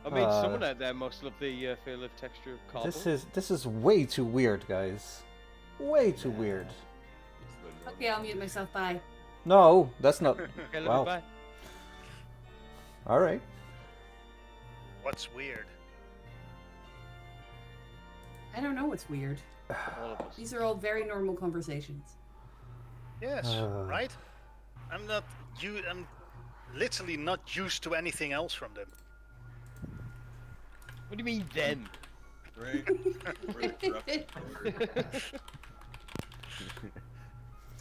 I mean, someone out there must love the feel of texture of cardboard. This is way too weird, guys. Way too weird. Okay, I'll mute myself. Bye. No, that's not. Okay, Wow. bye. All right. What's weird? I don't know what's weird. All of us. These are all very normal conversations. Yes, right? I'm literally not used to anything else from them. What do you mean then? Right?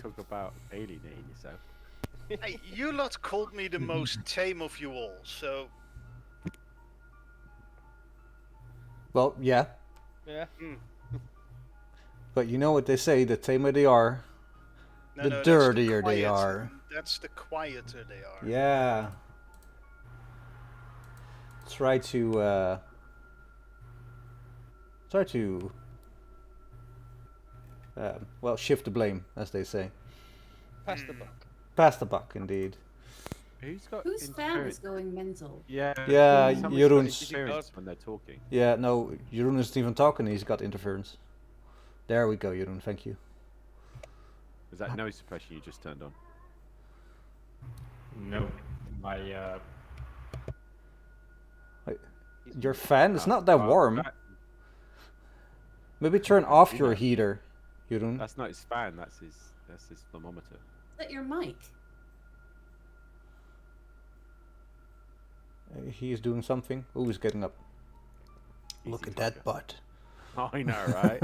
Talk about alienating yourself. Hey, you lot called me the most tame of you all, so... Well, yeah. Yeah. But you know what they say, the tamer they are, No, the no, dirtier that's the they are. That's the quieter they are. Yeah. Try to well, shift the blame, as they say. Pass the buck. Pass the buck, indeed. Who's got Whose fan interference? is going mental? Yeah. Yeah, Someone's got Jeroen's. interference when they're talking. Yeah, no, Jeroen isn't even talking, he's got interference. There we go, Jeroen, thank you. Was that noise suppression you just turned on? No, my Your fan is not that warm. Maybe turn off your heater, Jeroen. That's not his fan. That's his thermometer. Is that your mic? He is doing something. Oh, he's getting up. Look at that butt. I know, right?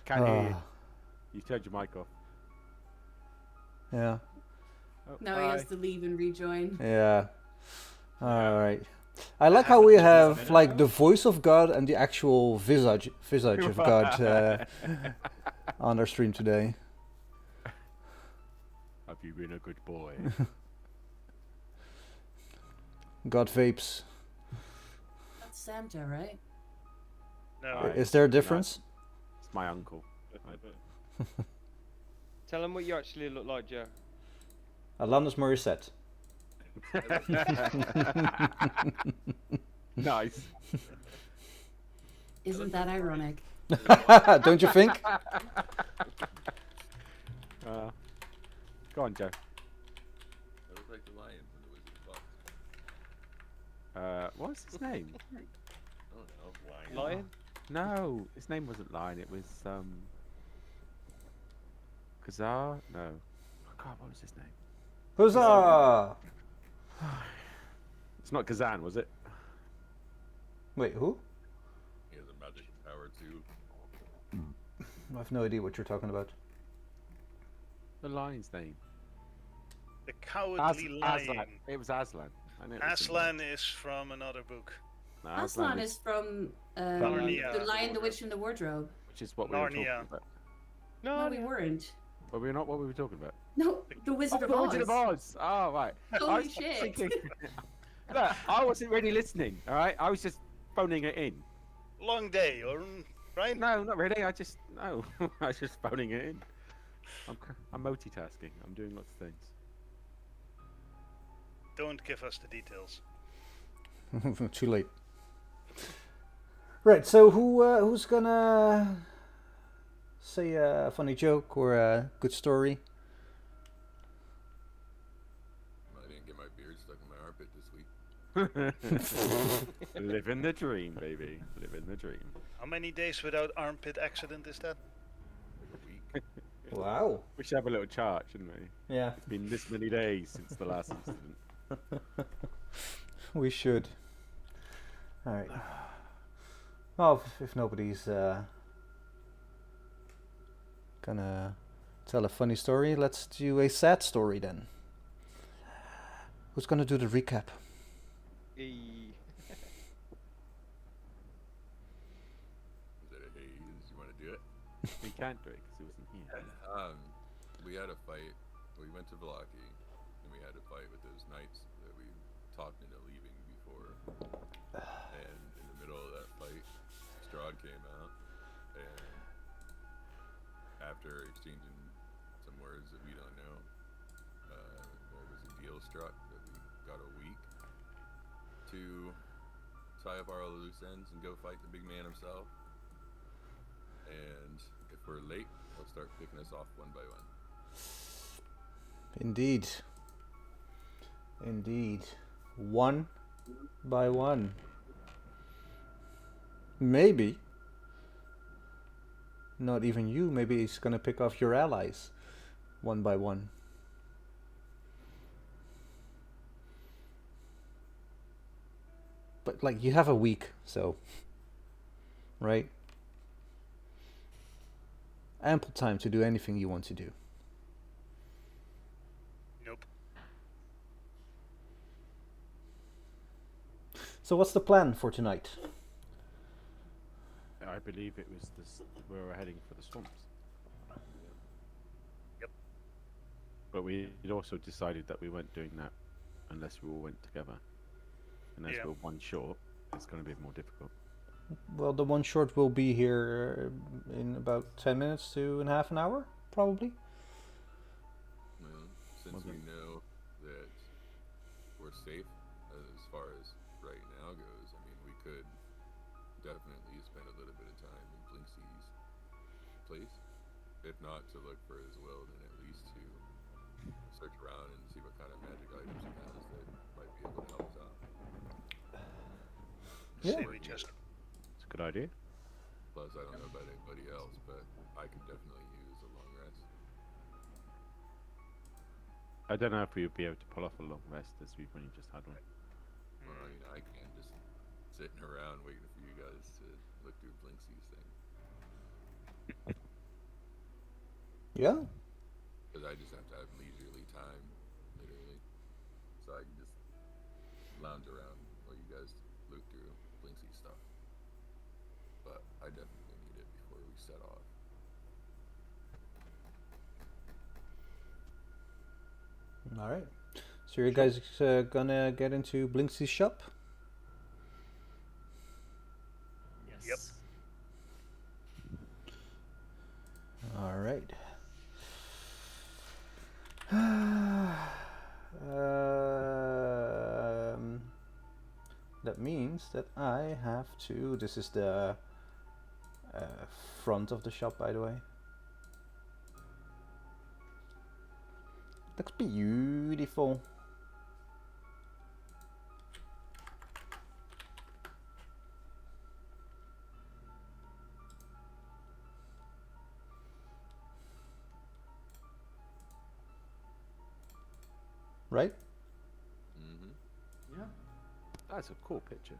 Can't hear you. You turned your mic off. Yeah. Oh, Now he has to leave and rejoin. Yeah. All right. I like how we have like the voice of God and the actual visage of God on our stream today. Have you been a good boy? God vapes. That's Santa, right? No. Is there a difference? It's my uncle. Tell him what you actually look like, Joe. Alanis Morissette. Nice. Isn't that ironic? Don't you think? Go on, Joe. I look like the lion from the Wizard of Oz. What's his name? I don't know. Lion? No, his name wasn't Lion. It was Kazar. No, oh God, what was his name? Huzzah! It's not Kazan, was it? Wait, who? He has a magic power too. I have no idea what you're talking about. The lion's name. The Cowardly Lion. Aslan. It was Aslan. I knew it was Aslan is from another book. No, Aslan is from Narnia. The Lion, the Witch, and the Wardrobe. which is what we were talking Narnia. about. No, we weren't. Were we not? What were we talking about? No, the Wizard of Oz. Wizard of Oz. Oh, right. Holy I was shit. thinking- Look, I wasn't really listening. All right, I was just phoning it in. Long day, right? No, not really. I was just phoning it in. I'm multitasking. I'm doing lots of things. Don't give us the details. Too late. Right, so who's gonna say a funny joke or a good story? I didn't get my beard stuck in my armpit this week. Living the dream, baby. Living the dream. How many days without armpit accident is that? Like a week. Wow. We should have a little chart, shouldn't we? Yeah, It's been this many days since the last incident. we should. All right. Well, if nobody's gonna tell a funny story, let's do a sad story then. Who's gonna do the recap? E- Is that a haze? You want to do it? We can't do it because it wasn't here. We had a fight. We went to Velaki, and we had a fight with those knights that we talked into leaving before. And in the middle of that fight, Strahd came out, and after exchanging some words that we don't know, there was a deal struck that we got a week to tie up our loose ends and go fight the big man himself. And if we're late, he'll start picking us off one by one. Indeed. Indeed. One by one. Maybe. Not even you. Maybe he's gonna pick off your allies one by one. But like, you have a week, so right? Ample time to do anything you want to do. Nope. So what's the plan for tonight? I believe it was this. We were heading for the swamps. Yep. But we had also decided that we weren't doing that unless we all went together. And as Yeah. we're one short, it's going to be more difficult. Well, the one short will be here in about 10 minutes to in half an hour, probably. Well, since we know that we're safe as far as right now goes, I mean, we could definitely spend a little bit of time in Blinksy's place. If not to look for his will, then at least to search around and see what kind of magic items he has that might be able to help us out. Yeah. Say we just It's a good idea. Plus, I don't know about anybody else, but I could definitely use a long rest. I don't know if we would be able to pull off a long rest as we've only just had one. Well, I mean, I can't just sitting around waiting for you guys to look through Blinksy's thing. Yeah. Because I just have to have leisurely time, literally. So I can just lounge around while you guys look through Blinksy's stuff. But I definitely need it before we set off. All right. So you guys gonna get into Blinksy's shop? Yep. All right. That means that I have to. This is the front of the shop, by the way. Looks beautiful. Right? Mm-hmm. Yeah. That's a cool picture.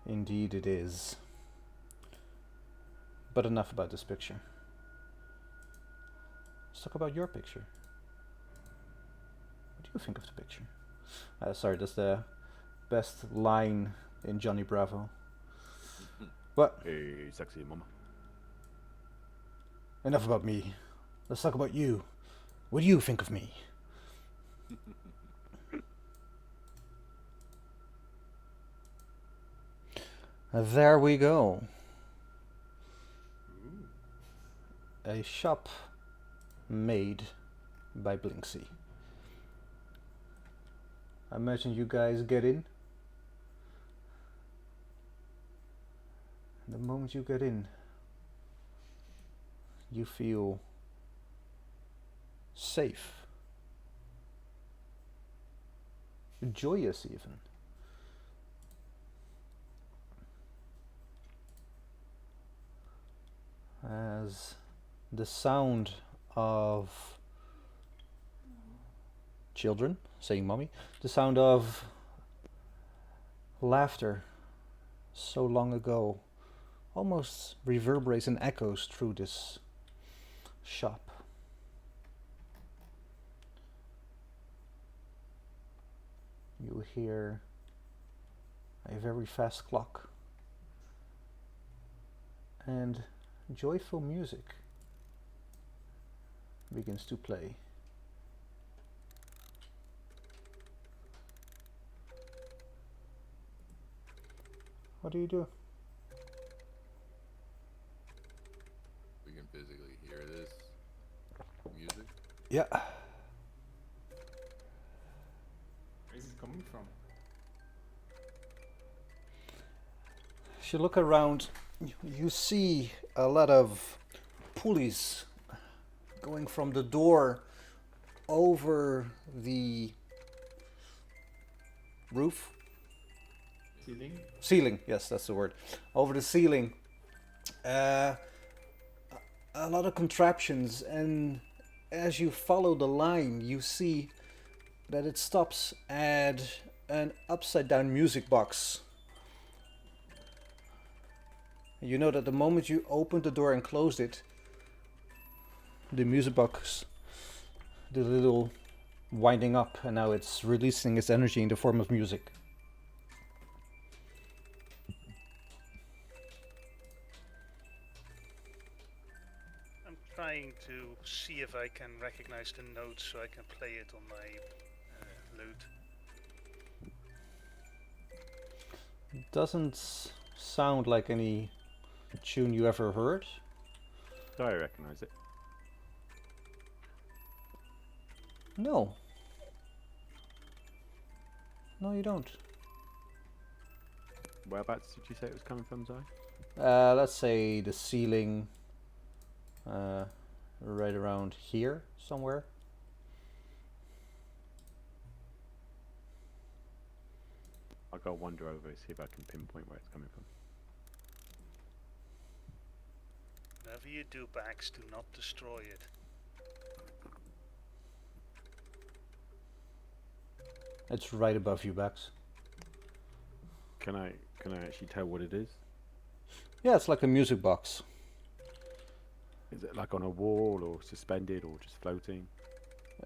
Indeed it is. But enough about this picture. Let's talk about your picture. What do you think of the picture? Sorry, that's the best line in Johnny Bravo. What? Hey, sexy mama. Enough about me. Let's talk about you. What do you think of me? There we go. A shop made by Blinksy. I imagine you guys get in. The moment you get in, you feel safe, joyous even. As the sound of children saying mommy, the sound of laughter so long ago almost reverberates and echoes through this shop. You hear a very fast clock and joyful music begins to play. What do you do? We can physically hear this. Yeah. Where is it coming from? As you look around, you see a lot of pulleys going from the door over the roof. Ceiling, yes, that's the word. Over the ceiling. A lot of contraptions, and as you follow the line, you see that it stops at an upside down music box. You know that the moment you opened the door and closed it, the music box did a little winding up, and now it's releasing its energy in the form of music. I'm trying to see if I can recognize the notes so I can play it on my lute. It doesn't sound like any tune you ever heard. Do I recognize it? No. No, you don't. Whereabouts did you say it was coming from, Zai? Let's say the ceiling, right around here somewhere. I'll go wander over and see if I can pinpoint where it's coming from. Whatever you do, Bax, do not destroy it. It's right above you, Bax. Can I actually tell what it is? Yeah, it's like a music box. Is it like on a wall or suspended or just floating?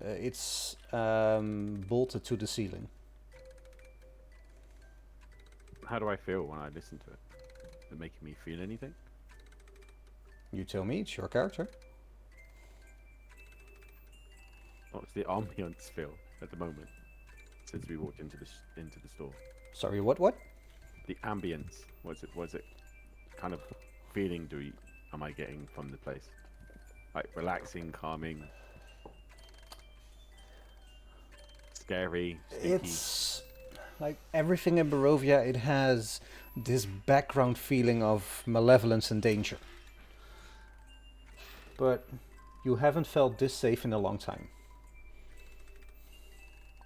It's bolted to the ceiling. How do I feel when I listen to it? Is it making me feel anything? You tell me, it's your character. What's the ambience feel at the moment since we walked into the store? Sorry, what? The ambience. What is it kind of feeling am I getting from the place? Like relaxing, calming, scary, stinky. It's like everything in Barovia, it has this background feeling of malevolence and danger. But you haven't felt this safe in a long time.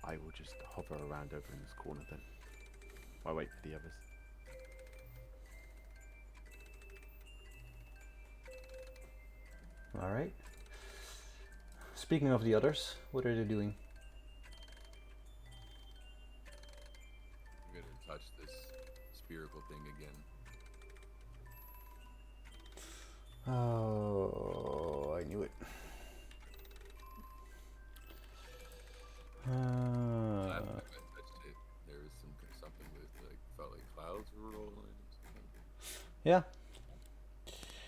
I will just hover around over in this corner then. While I wait for the others. Alright. Speaking of the others, what are they doing? I'm gonna touch this spherical thing again. Oh, I knew it. Last time I touched it, there was something with felt like clouds were rolling. Yeah.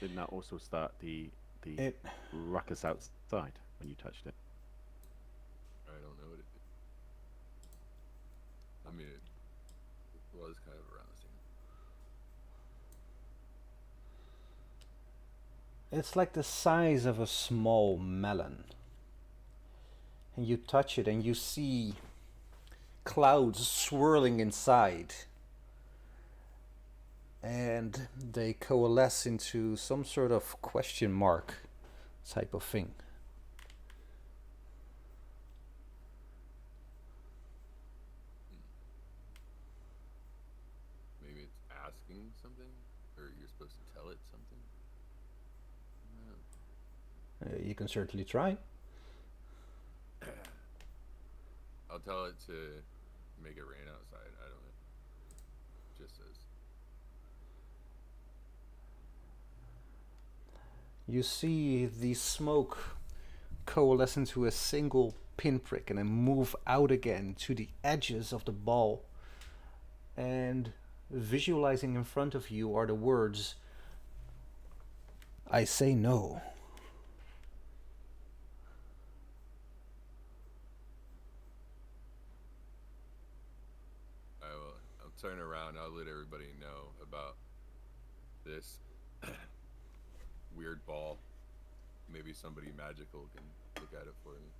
Didn't that also start the ruckus outside when you touched it? I don't know what it did. I mean, it was kind of around the same. It's like the size of a small melon. And you touch it and you see clouds swirling inside. And they coalesce into some sort of question mark type of thing. Maybe it's asking something, or you're supposed to tell it something. You can certainly try. I'll tell it to make it rain outside. I don't know. Just says. You see the smoke coalesce into a single pinprick and then move out again to the edges of the ball. And visualizing in front of you are the words, "I say no." I'll turn around. I'll let everybody know about this weird ball maybe somebody magical can look at it for me.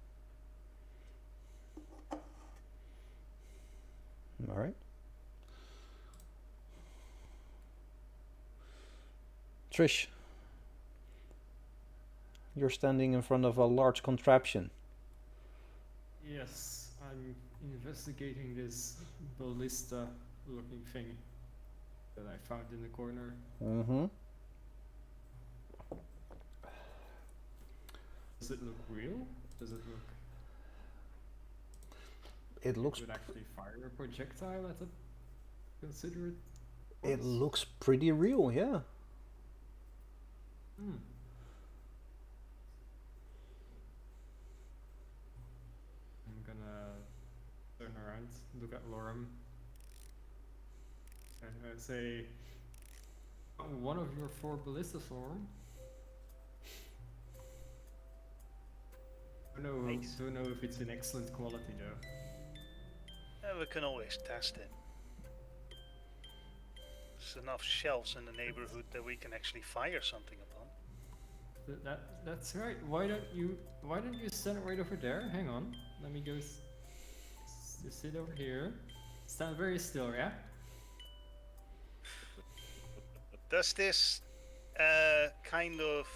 All right. Trish, you're standing in front of a large contraption. Yes, I'm investigating this ballista-looking thing that I found in the corner. Mm-hmm. Does it look real? Does it look? It looks. Would actually fire a projectile at it? Consider it. It once? looks pretty real, yeah. Hmm. I'm gonna turn around, look at Lorem, and say, one of your 4 ballistas, Lorem. Don't know if it's in excellent quality though. Yeah, we can always test it. There's enough shells in the neighborhood that we can actually fire something upon. That's right. Why don't you stand right over there? Hang on. Let me go. Just sit over here. Stand very still, yeah. Does this kind of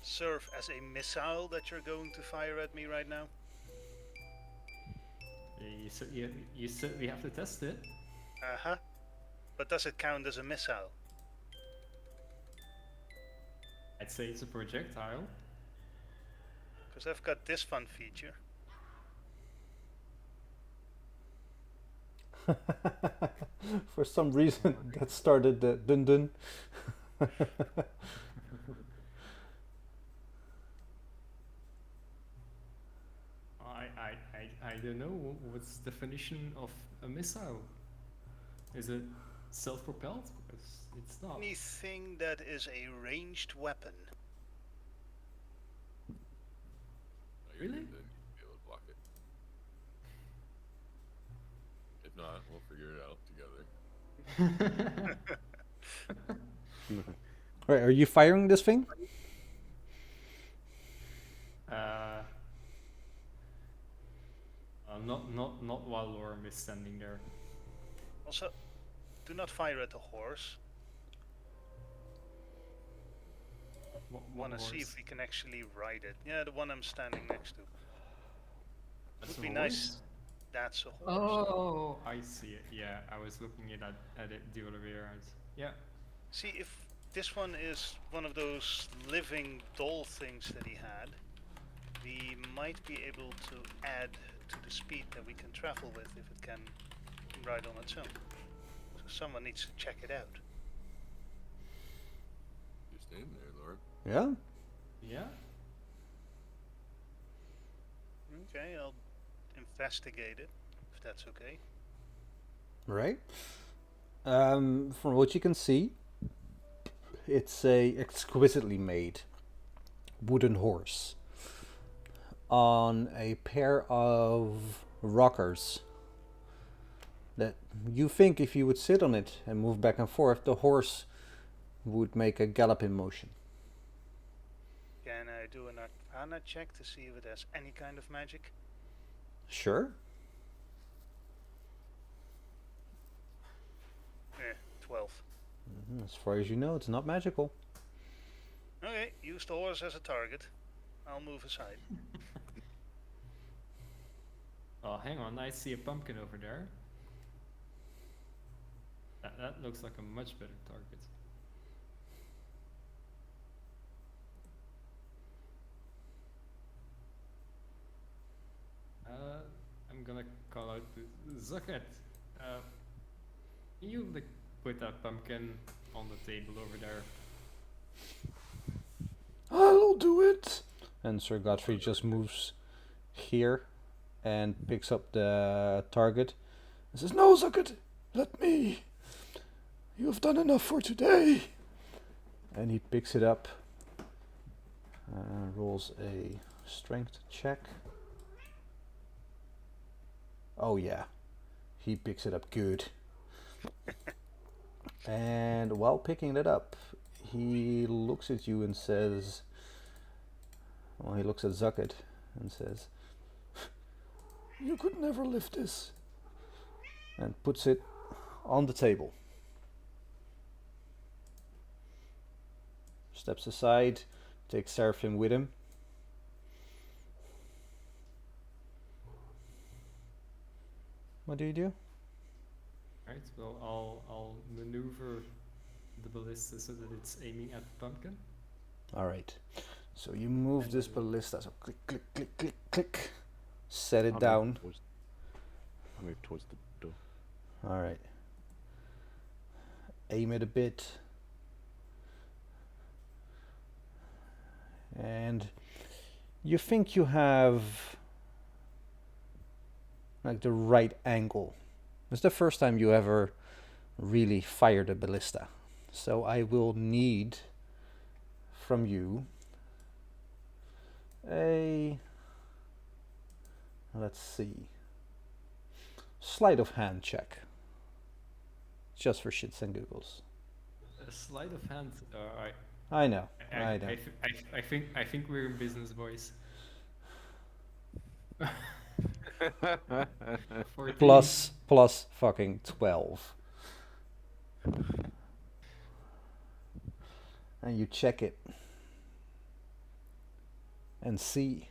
serve as a missile that you're going to fire at me right now? You certainly have to test it. Uh-huh. But does it count as a missile? I'd say it's a projectile. Because I've got this fun feature. For some reason, that started the dun dun. I don't know what's the definition of a missile. Is it self-propelled? Because it's not. Anything that is a ranged weapon. You're Really? gonna be able to block it. If not, we'll figure it out together. Right, are you firing this thing? Not while Lorem is standing there. Also, do not fire at the horse. What Want to see if horse? we can actually ride it. Yeah, the one I'm standing next to. That's Would be a nice. horse? That's a horse. Oh, I see it. Yeah, I was looking at it the other way around. Yeah. See, if this one is one of those living doll things that he had, we might be able to add to the speed that we can travel with if it can ride on its own. So someone needs to check it out. You're staying there, Lord. Yeah. Yeah. Okay, I'll investigate it, if that's okay. Right. From what you can see, it's a exquisitely made wooden horse on a pair of rockers that you think if you would sit on it and move back and forth, the horse would make a galloping motion. Can I do an Arcana check to see if it has any kind of magic? Sure. 12. As far as you know, it's not magical. Okay, use the horse as a target. I'll move aside. Oh, hang on. I see a pumpkin over there. That looks like a much better target. I'm gonna call out to Zucket. Can you put that pumpkin on the table over there? I'll do it. And Sir Godfrey just moves here and picks up the target and says, "No, Zucket, let me. You have done enough for today." And he picks it up, rolls a strength check. Oh yeah, he picks it up good. And while picking it up, he looks at you and says, Well, he looks at Zucket and says, "You could never lift this," and puts it on the table. Steps aside, takes Seraphim with him. What do you do? Right. Well, I'll maneuver the ballista so that it's aiming at the pumpkin. All right. So you move this ballista. So click, click, click, click, click. Set it down. I'll move towards the door. All right. Aim it a bit. And you think you have like the right angle. It's the first time you ever really fired a ballista. So I will need from you a, let's see, sleight of hand check. Just for shits and giggles. A sleight of hand. I know. I know. I think we're in business, boys. 14. Plus fucking 12. And you check it and see.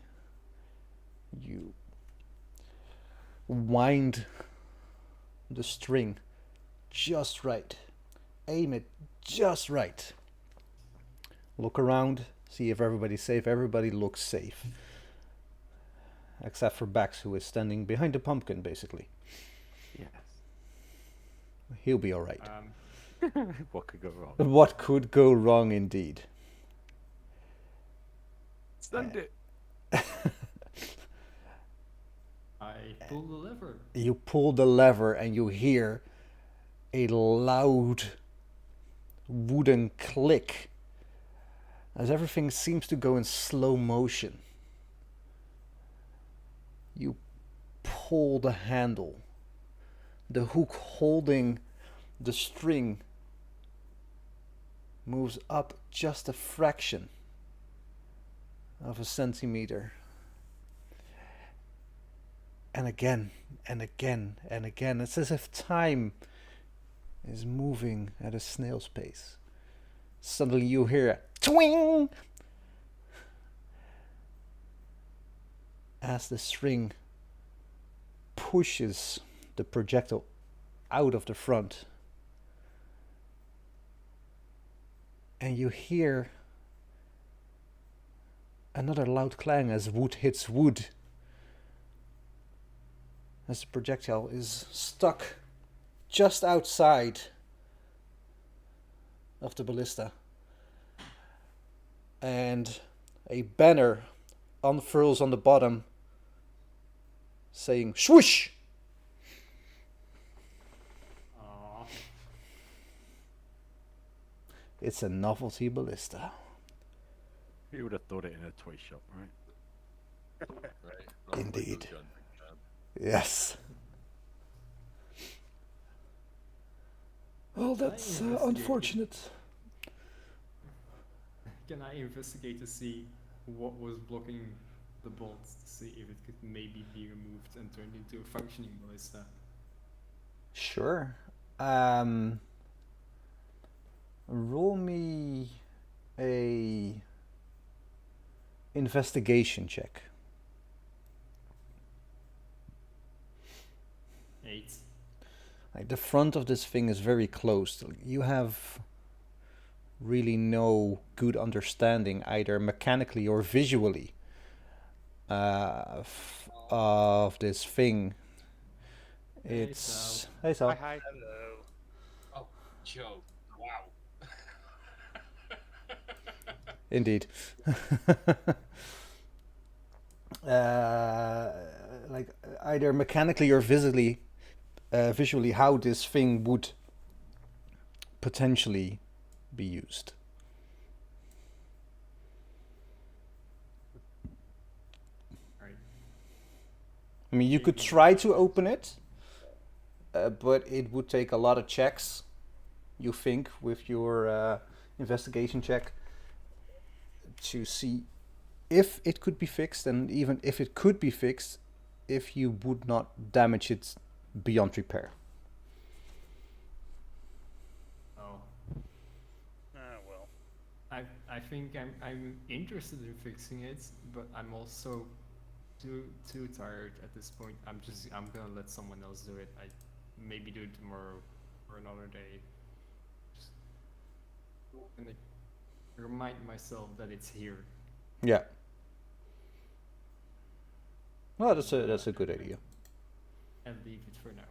You wind the string just right. Aim it just right. Look around, see if everybody's safe. Everybody looks safe. Except for Bax, who is standing behind the pumpkin, basically. Yes. He'll be alright. What could go wrong? What could go wrong, indeed? Stunned it. I pull the lever. You pull the lever and you hear a loud wooden click as everything seems to go in slow motion. You pull the handle. The hook holding the string moves up just a fraction of a centimeter. And again, and again, and again. It's as if time is moving at a snail's pace. Suddenly you hear a twing as the string pushes the projectile out of the front. And you hear another loud clang as wood hits wood, as the projectile is stuck just outside of the ballista. And a banner unfurls on the bottom saying swoosh. Aww. It's a novelty ballista. You would have thought it in a toy shop, right? Right. Indeed. Those guns. Yes. Well, that's unfortunate. Can I investigate to see what was blocking the bolts to see if it could maybe be removed and turned into a functioning ballista? Sure. Roll me a investigation check. 8. Like the front of this thing is very closed. You have really no good understanding, either mechanically or visually, of this thing. It's hey Sal. Hi. Hello. Oh, Joe. Wow. Indeed. Like either mechanically or visually, how this thing would potentially be used. Right. I mean, you could try to open it, but it would take a lot of checks, you think, with your investigation check to see if it could be fixed, and even if it could be fixed, if you would not damage it beyond repair. Oh, Well. I think I'm interested in fixing it, but I'm also too tired at this point. I'm gonna let someone else do it. I maybe do it tomorrow or another day. Just gonna remind myself that it's here. Yeah. Well, that's a good idea. And leave it for now.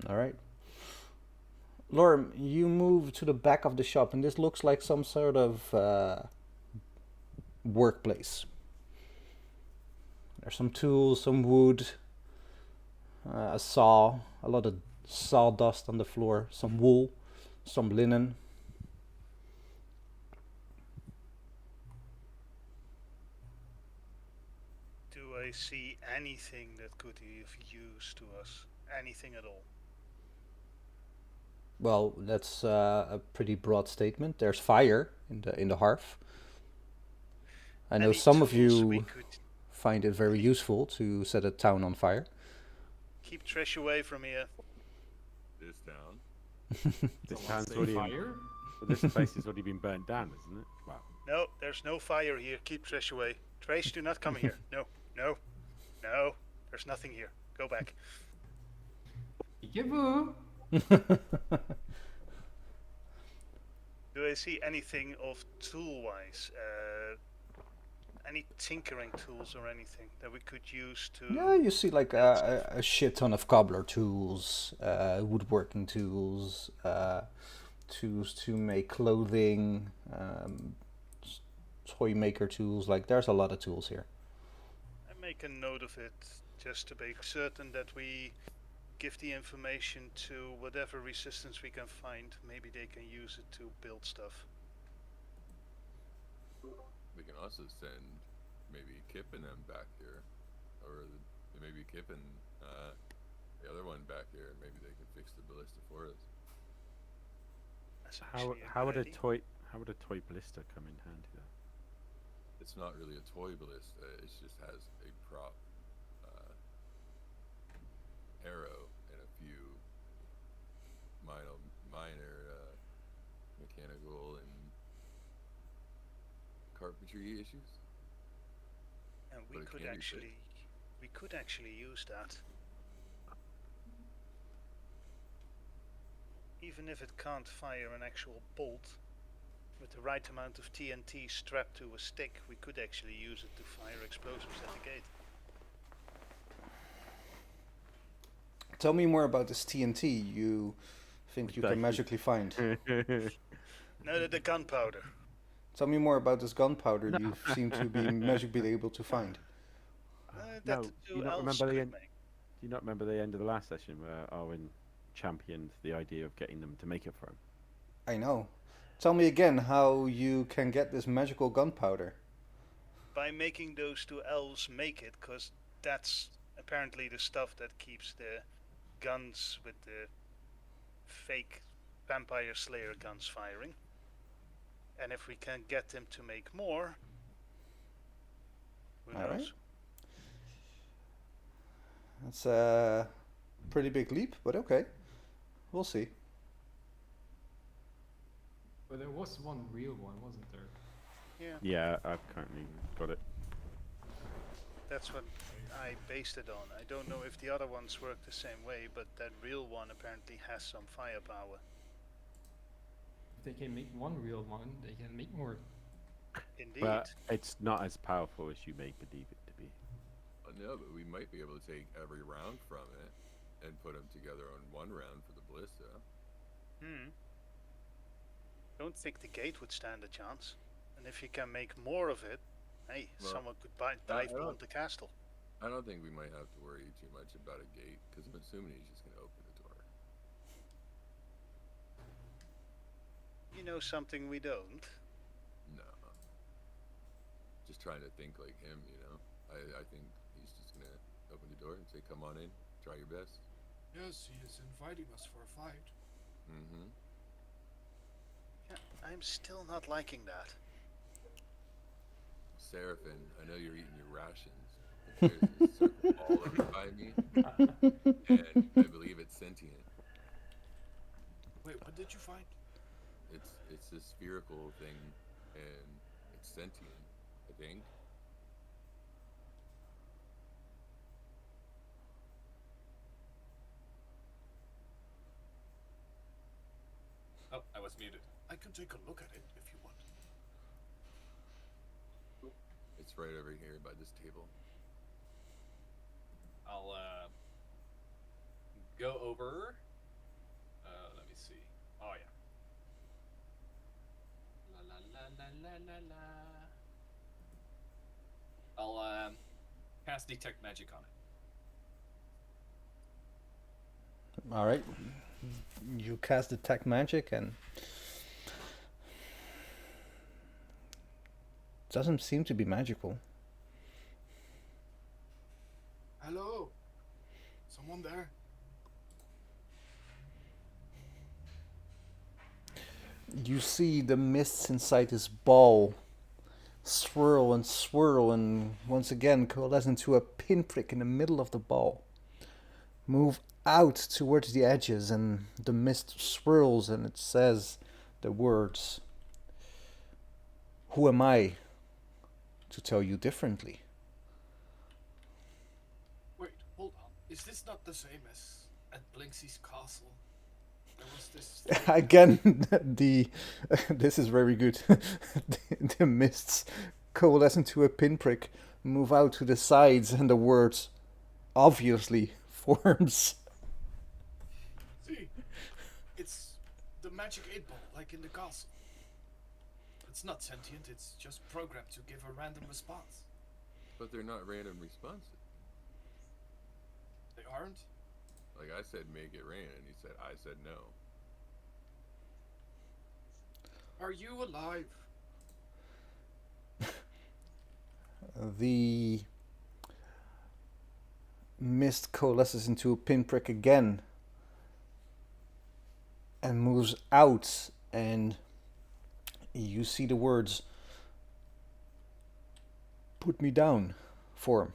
All right. Lorm, you move to the back of the shop, and this looks like some sort of workplace. There's some tools, some wood, a saw, a lot of sawdust on the floor, some wool, some linen. Do I see anything that could be of use to us? Anything at all? Well, that's a pretty broad statement. There's fire in the hearth. I know Any some of tools we you could find it very useful to set a town on fire. keep trash away from here. This town. This Someone town's say already. fire? Well, this place has already been burnt down, isn't it? Wow. No, there's no fire here. Keep trash away. Trash, do not come here. No, no, no. There's nothing here. Go back. Yaboo! Do I see anything of tool-wise? Any tinkering tools or anything that we could use to... Yeah, you see like a shit ton of cobbler tools, woodworking tools, tools to make clothing, toy maker tools. Like there's a lot of tools here. I make a note of it just to be certain that we give the information to whatever resistance we can find. Maybe they can use it to build stuff. We can also send maybe Kip and them back here, or maybe Kip and the other one back here, and maybe they can fix the ballista for us. That's How actually a how good would idea. how would a toy ballista come in handy though? It's not really a toy ballista. It just has a prop arrow and a few minor mechanical and carpentry issues. And But it can be fixed. we could actually use that. Even if it can't fire an actual bolt, with the right amount of TNT strapped to a stick, we could actually use it to fire explosives at the gate. Tell me more about this TNT you think you can magically find. No, the gunpowder. Tell me more about this gunpowder you seem to be magically able to find. That No, the do two you not elves remember the could end? make. Do you not remember the end of the last session where Arwen championed the idea of getting them to make it for him? I know. Tell me again how you can get this magical gunpowder. By making those two elves make it, because that's apparently the stuff that keeps the guns with the fake vampire slayer guns firing. And if we can get them to make more, who knows? Alright. That's a pretty big leap, but okay. We'll see. But there was one real one, wasn't there? Yeah, Yeah, I've currently got it. that's what I based it on. I don't know if the other ones work the same way, but that real one apparently has some firepower. If they can make one real one, they can make more. Indeed. But it's not as powerful as you may believe it to be. No, but we might be able to take every round from it and put them together on one round for the ballista. Don't think the gate would stand a chance. And if you can make more of it, hey, Well, someone could dive beyond the castle. I don't think we might have to worry too much about a gate, because I'm assuming he's just going to open the door. You know something we don't? No. Just trying to think like him, you know? I think he's just going to open the door and say, come on in, try your best. Yes, he is inviting us for a fight. Mm-hmm. I'm still not liking that. Seraphin, I know you're eating your rations, but there's a certain ball over by me, and I believe it's sentient. Wait, what did you find? It's a spherical thing, and it's sentient, I think. Oh, I was muted. I can take a look at it if you want. It's right over here by this table. I'll go over. Let me see. Oh yeah. La la la la la la la. I'll cast detect magic on it. All right. You cast detect magic and doesn't seem to be magical. Hello? Someone there? You see the mists inside this ball swirl and once again coalesce into a pinprick in the middle of the ball. Move out towards the edges and the mist swirls and it says the words, "Who am I to tell you differently?" Wait, hold on. Is this not the same as at Blinksy's castle? There was this thing. Again, this is very good. The mists coalesce into a pinprick, move out to the sides, and the words obviously forms. See, it's the magic 8-ball, like in the castle. It's not sentient, it's just programmed to give a random response. But they're not random responses. They aren't? Like I said, make it rain, and he said, I said no. Are you alive? The mist coalesces into a pinprick again and moves out, and you see the words "Put me down" form.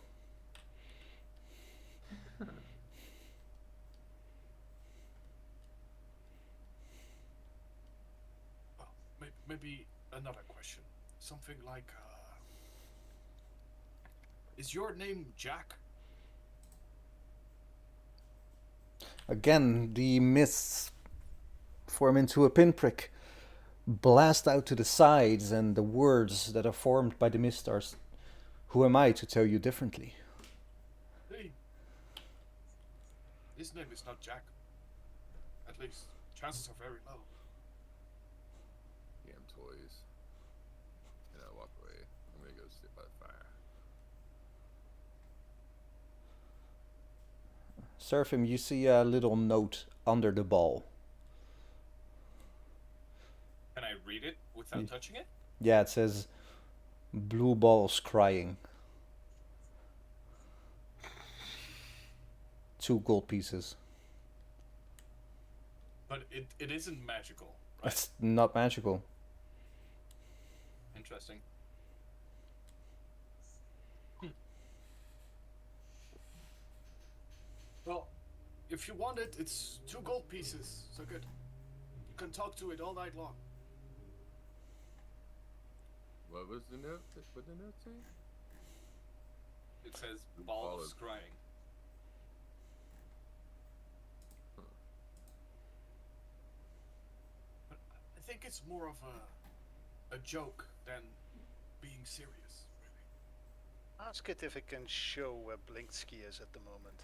Oh, maybe another question. Something like, is your name Jack? Again, the mists form into a pinprick, blast out to the sides, and the words that are formed by the mist are, "Who am I to tell you differently?" Hey. His name is not Jack. At least, chances are very low. Damn toys. And I walk away. I'm gonna go sit by the fire. Seraphim, you see a little note under the ball. Can I read it without touching it? Yeah, it says "Blue balls crying." 2 gold pieces. But it isn't magical, right? It's not magical. Interesting. Well, if you want it, it's 2 gold pieces. So good. You can talk to it all night long. What was the note? What did the note say? It says Ball balls of- crying. But I think it's more of a joke than being serious, really. Ask it if it can show where Blinksky is at the moment.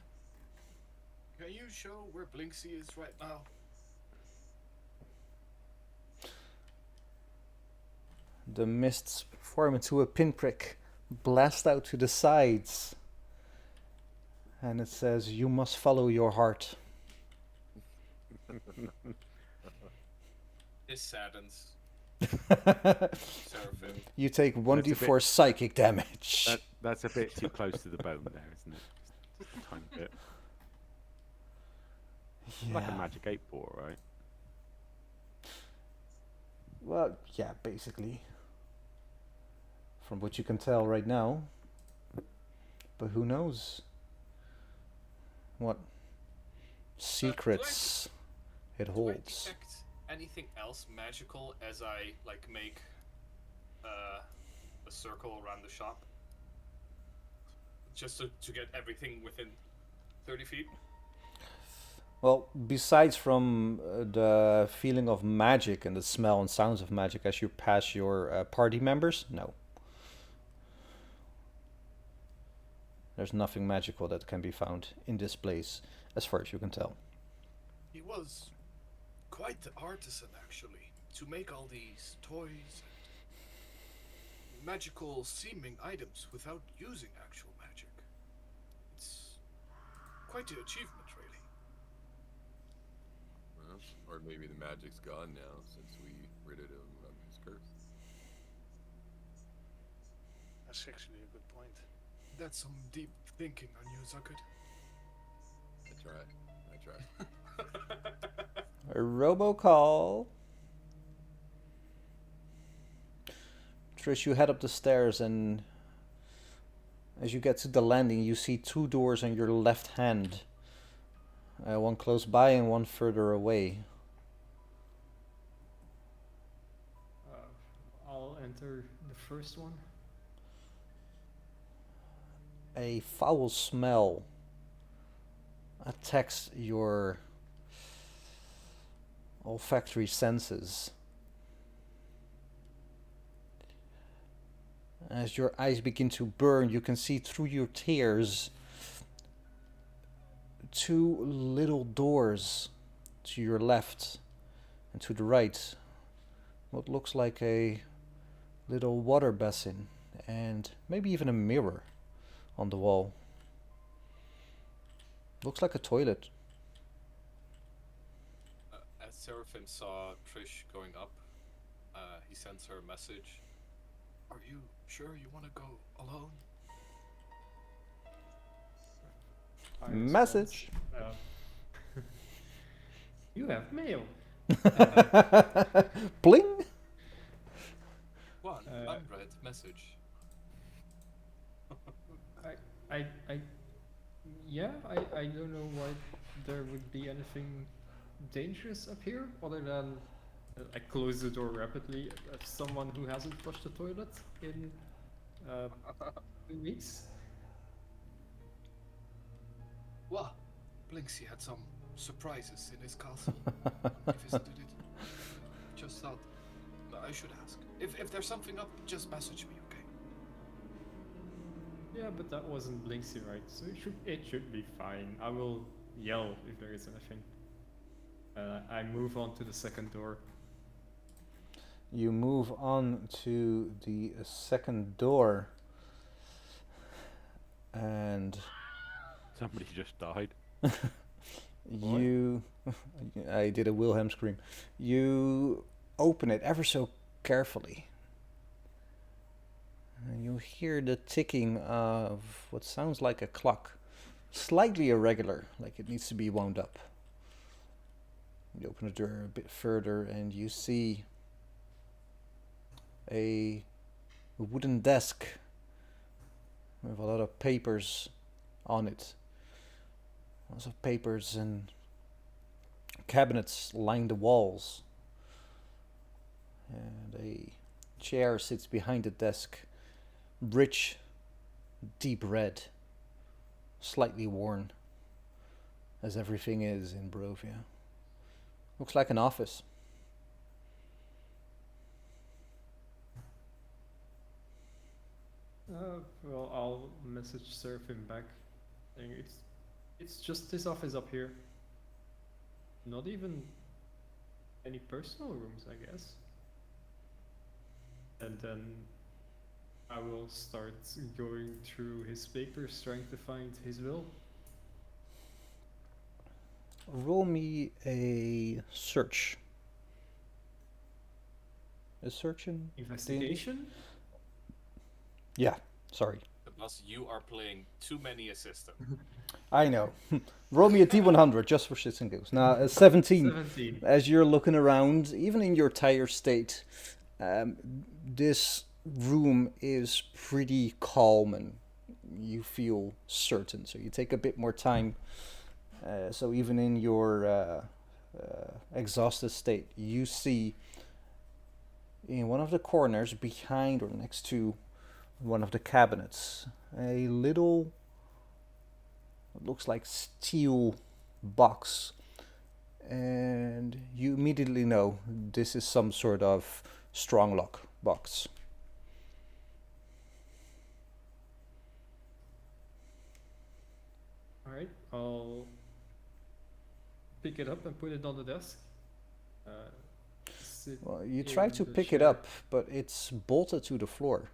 Can you show where Blinksy is right now? The mists form into a pinprick, blast out to the sides, and it says, "You must follow your heart." This saddens. Seraphim. You take That's a 1d4 bit- psychic damage. That's a bit too close to the bone there, isn't it? Just a tiny bit. Like a Yeah. magic 8-ball, right? Well, yeah, basically. From what you can tell right now. But who knows what secrets it Do I holds. detect anything else magical as I like make a circle around the shop? Just to get everything within 30 feet? Well, besides from the feeling of magic and the smell and sounds of magic as you pass your party members, no. There's nothing magical that can be found in this place, as far as you can tell. He was quite the artisan, actually, to make all these toys and magical seeming items without using actual magic. It's quite the achievement, really. Well, or maybe the magic's gone now since we ridded him of his curse. That's actually a good point. That's some deep thinking on you, Zuckert. I tried. A robocall. Trish, you head up the stairs, and as you get to the landing, you see two doors on your left hand. One close by and one further away. I'll enter the first one. A foul smell attacks your olfactory senses. As your eyes begin to burn, you can see through your tears two little doors to your left and to the right. What looks like a little water basin and maybe even a mirror on the wall. Looks like a toilet. As Seraphim saw Trish going up, he sends her a message. Are you sure you want to go alone? Message. You have mail. Bling. One unread message. I don't know why there would be anything dangerous up here other than I close the door rapidly as someone who hasn't flushed the toilet in 2 weeks. Well, Blinksy had some surprises in his castle when we visited it. Just thought I should ask. If there's something up, just message me, okay? Yeah, but that wasn't Blinksy, right? So it should be fine. I will yell if there is anything. I move on to the second door. You move on to the second door, and Somebody just died. you I did a Wilhelm Scream. You open it ever so carefully, and you hear the ticking of what sounds like a clock, slightly irregular, like it needs to be wound up. You open the door a bit further and you see a wooden desk with a lot of papers on it. Lots of papers and cabinets line the walls. And a chair sits behind the desk, rich, deep red, slightly worn, as everything is in Barovia. Looks like an office. Well, I'll message Seraphim back. Saying it's just this office up here. Not even any personal rooms, I guess. And then I will start going through his papers, trying to find his will. Roll me a search. A search in Investigation? Yeah, sorry. Plus, you are playing too many assistant. I know. Roll me a D100 just for shits and giggles. Now, 17. 17. As you're looking around, even in your tired state, this room is pretty calm and you feel certain. So you take a bit more time. So even in your exhausted state, you see in one of the corners behind or next to one of the cabinets a little, it looks like steel box, and you immediately know this is some sort of strong lock box. Alright, I'll pick it up and put it on the desk. Sit Well, you try in to the pick it chair. up, but it's bolted to the floor.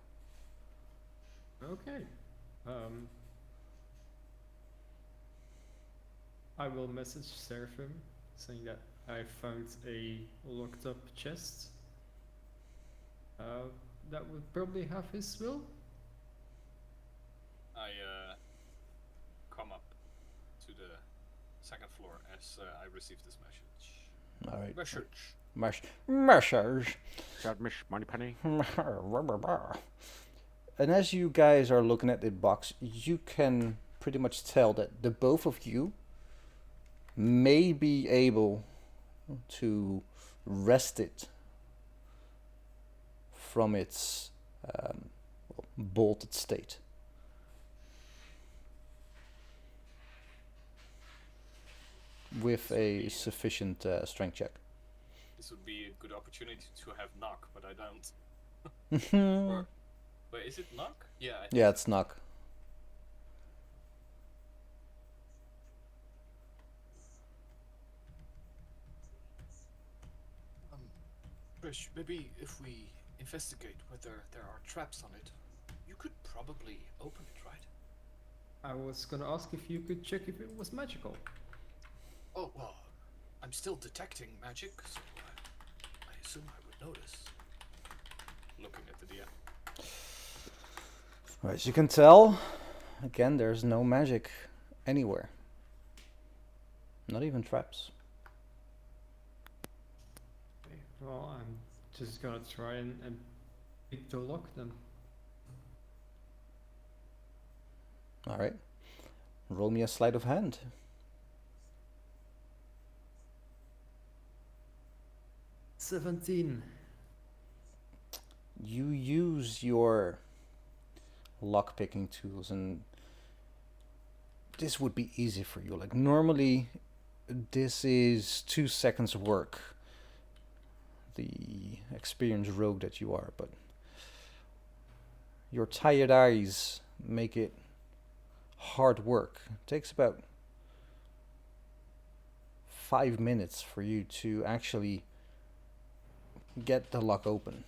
Okay. I will message Seraphim saying that I found a locked up chest. That would probably have his will. I come up to the second floor as I receive this message. All right. Message. Message. Shout Miss Moneypenny. And as you guys are looking at the box, you can pretty much tell that the both of you may be able to wrest it from its bolted state. With a sufficient strength check. This would be a good opportunity to have knock, but I don't. Or, wait, is it knock? Yeah. I think Yeah, it's knock. Trish, maybe if we investigate whether there are traps on it, you could probably open it, right? I was gonna ask if you could check if it was magical. Oh, well, I'm still detecting magic, so I assume I would notice. looking at the DM. As you can tell, again, there's no magic anywhere. Not even traps. Okay, well, I'm just gonna try and pick the lock then. Alright. Roll me a sleight of hand. $17. You use your lock-picking tools, and this would be easy for you. Like, normally, this is 2 seconds work. The experienced rogue that you are, but your tired eyes make it hard work. It takes about 5 minutes for you to actually get the lock open.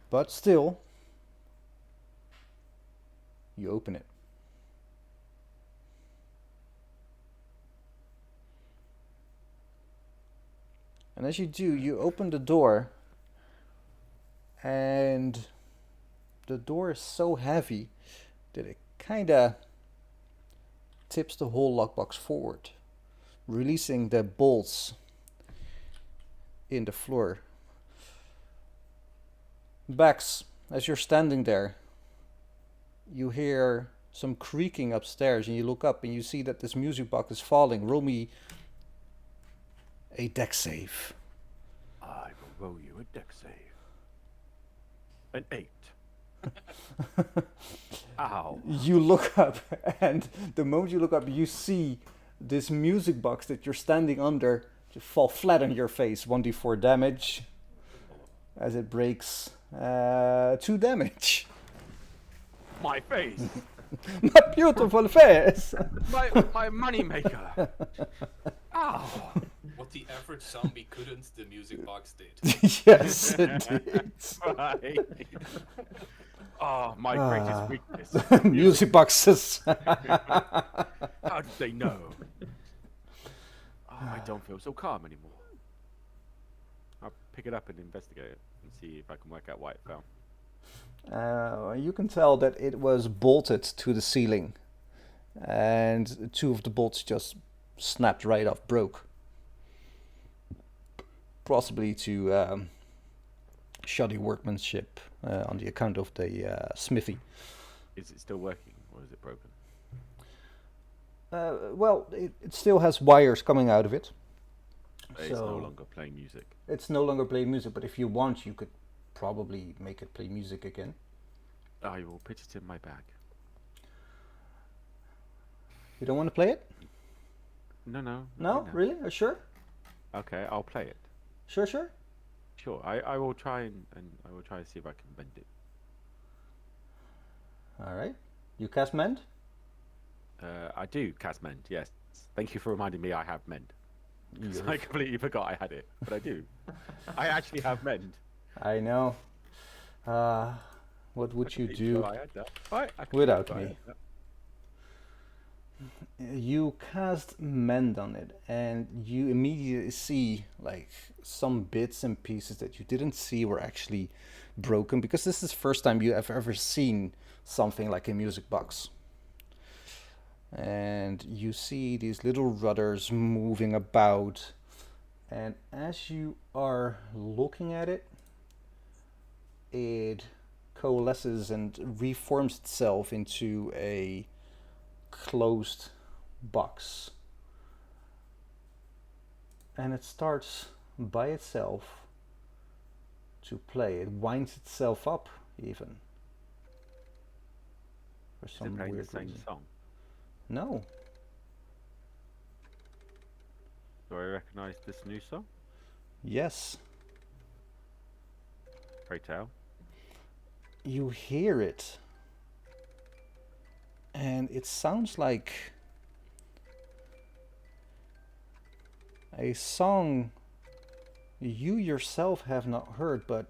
But still, you open it. And as you do, you open the door, and the door is so heavy that it kinda tips the whole lockbox forward, releasing the bolts in the floor. Bax, as you're standing there, you hear some creaking upstairs, and you look up and you see that this music box is falling. Roll me a dex save. I will roll you a dex save. An 8. Ow. You look up, and the moment you look up, you see this music box that you're standing under just fall flat on your face. 1d4 damage as it breaks. 2 damage. My face. My beautiful face. my money maker. Ow. What the average zombie couldn't, the music box did. Yes, it did. Right. Oh, my greatest weakness. Music boxes. How did they know? Oh, I don't feel so calm anymore. I'll pick it up and investigate it and see if I can work out why it fell. You can tell that it was bolted to the ceiling, and two of the bolts just snapped right off, broke. Possibly to shoddy workmanship on the account of the smithy. Is it still working, or is it broken? Well, it still has wires coming out of it. It's no longer playing music. It's no longer playing music, but if you want, you could probably make it play music again. I will put it in my bag. You don't want to play it? No. No? Really? Are you sure? Okay, I'll play it. Sure? Sure, I will try and I will try to see if I can bend it. Alright. You cast Mend? I do cast Mend, yes. Thank you for reminding me I have Mend. I completely forgot I had it, but I do. I actually have Mend. I know. What would you do I had that. Right, without me? You cast Mend on it, and you immediately see like some bits and pieces that you didn't see were actually broken, because this is the first time you have ever seen something like a music box. And you see these little rudders moving about, and as you are looking at it, it coalesces and reforms itself into a closed box, and it starts by itself to play. It winds itself up even for some Is it playing weird the same reason. song? No. Do I recognize this new song? Yes. Pray tell. You hear it, and it sounds like a song you yourself have not heard, but,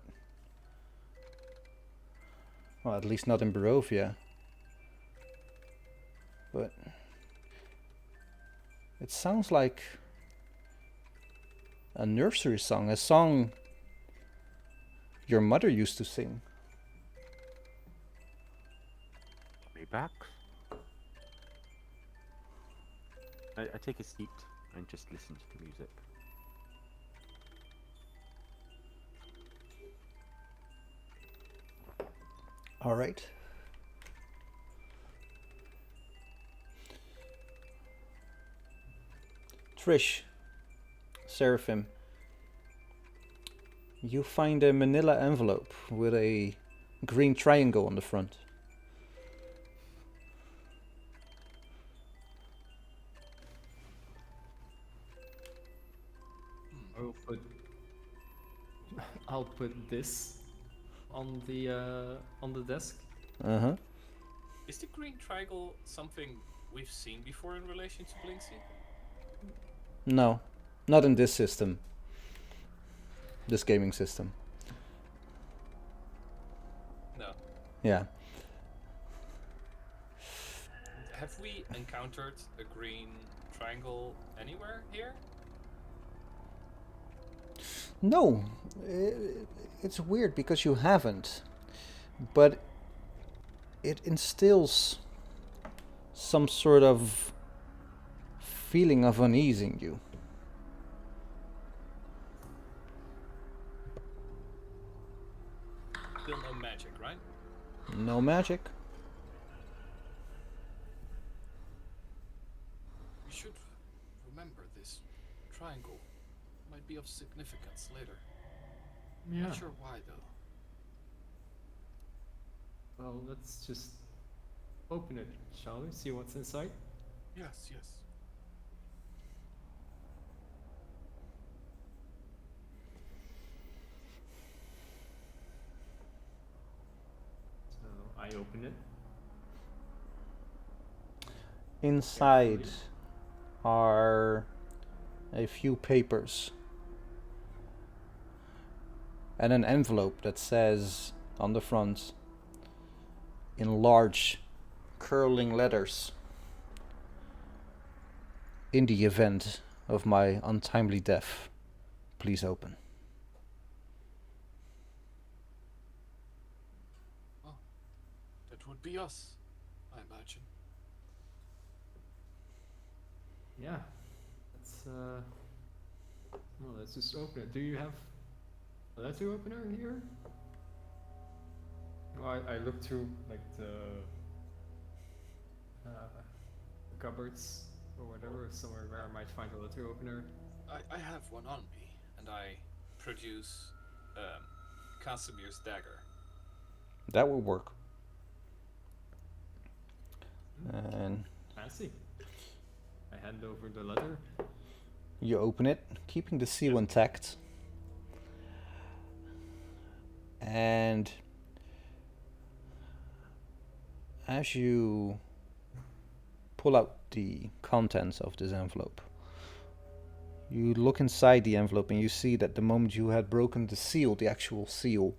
well, at least not in Barovia. But it sounds like a nursery song, a song your mother used to sing. Me back. I take a seat and just listen to the music. All right. Trish, Seraphim, you find a manila envelope with a green triangle on the front. I'll put this on the desk. Uh-huh. Is the green triangle something we've seen before in relation to Blinksy? No, not in this system. This gaming system. No. Yeah. Have we encountered a green triangle anywhere here? No, it's weird because you haven't, but it instills some sort of feeling of unease in you. Still no magic, right? No magic. We should remember this triangle might be of significance later. Yeah. Not sure why though. Well, let's just open it, shall we? See what's inside. Yes. So I open it. Inside are a few papers and an envelope that says on the front in large curling letters, "In the event of my untimely death, please open." be us, I imagine. Yeah. Well, let's just open it. Do you have a letter opener here? Well, I looked through like the cupboards or whatever, somewhere where I might find a letter opener. I have one on me, And I produce Casimir's dagger. That will work. And Fancy. I hand over the letter. you open it, keeping the seal intact. And as you pull out the contents of this envelope, you look inside the envelope and you see that the moment you had broken the seal, the actual seal,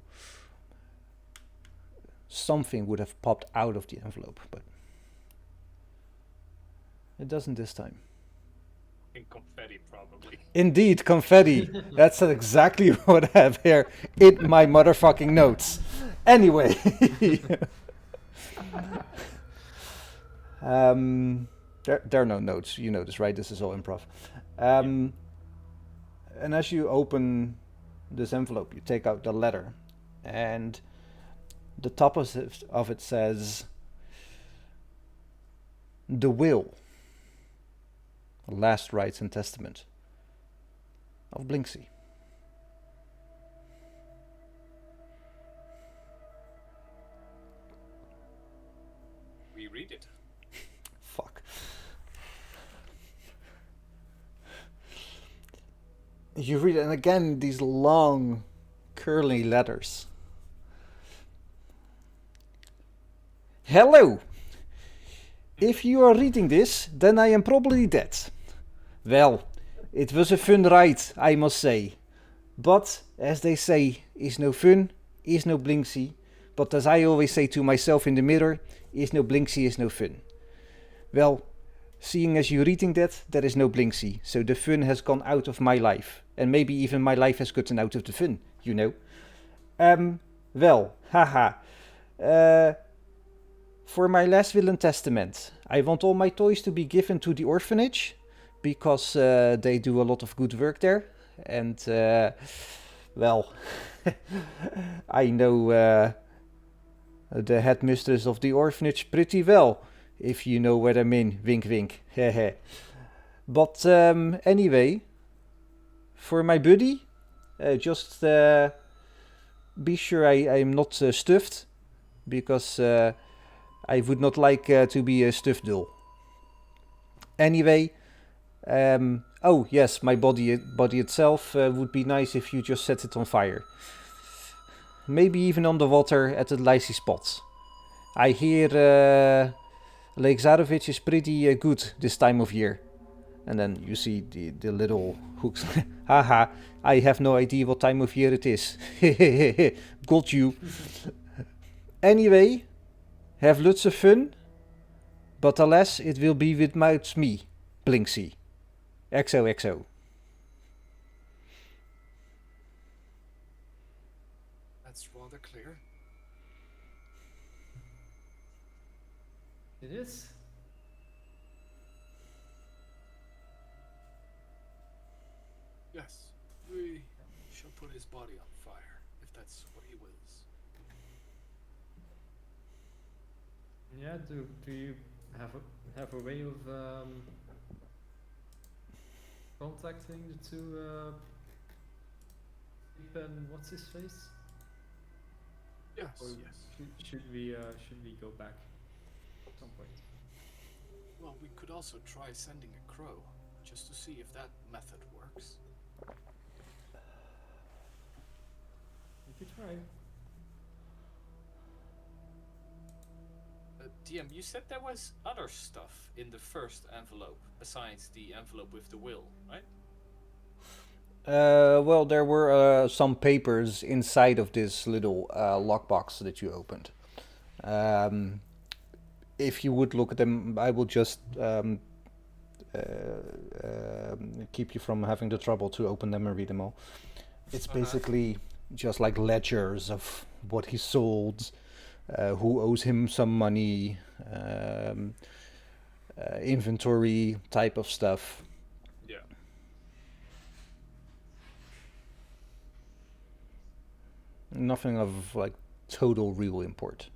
something would have popped out of the envelope, but it doesn't this time. In confetti, probably. Indeed, confetti. That's exactly what I have here in my motherfucking notes. Anyway. There are no notes. You know this, right? This is all improv. And as you open this envelope, you take out the letter. And the top of it says, "The will. Last rites and testament of Blinksy." We read it. Fuck. You read it, and again, these long, curly letters. "Hello. If you are reading this, then I am probably dead. Well, it was a fun ride, I must say. But, as they say, is no fun, is no Blinksy. But as I always say to myself in the mirror, is no Blinksy, is no fun. Well, seeing as you're reading that, there is no Blinksy, so the fun has gone out of my life. And maybe even my life has gotten out of the fun, you know. Well, haha. For my last will and testament, I want all my toys to be given to the orphanage, because they do a lot of good work there. And, well, I know the headmistress of the orphanage pretty well, if you know what I mean. Wink, wink. Hehe. But anyway, for my buddy, just be sure I'm not stuffed, because I would not like to be a stuffed doll. Anyway, oh yes, my body itself would be nice if you just set it on fire. Maybe even on the water at the icy spots. I hear Lake Zarovich is pretty good this time of year." And then you see the little hooks. Haha, I have no idea what time of year it is. Got you. Anyway, have lots of fun. But alas, it will be without me, Blinksy. XOXO. That's rather clear. It is? Yes, we shall put his body on fire, if that's what he wills. Yeah, do you have a way of contacting the two and what's his face? Yes, Or yes. should we go back at some point? Well, we could also try sending a crow, just to see if that method works. We could try. DM, you said there was other stuff in the first envelope besides the envelope with the will, right? Well, there were some papers inside of this little lockbox that you opened. If you would look at them, I will just keep you from having the trouble to open them and read them all. It's basically just like ledgers of what he sold, who owes him some money, inventory type of stuff. Yeah. Nothing of like total real import.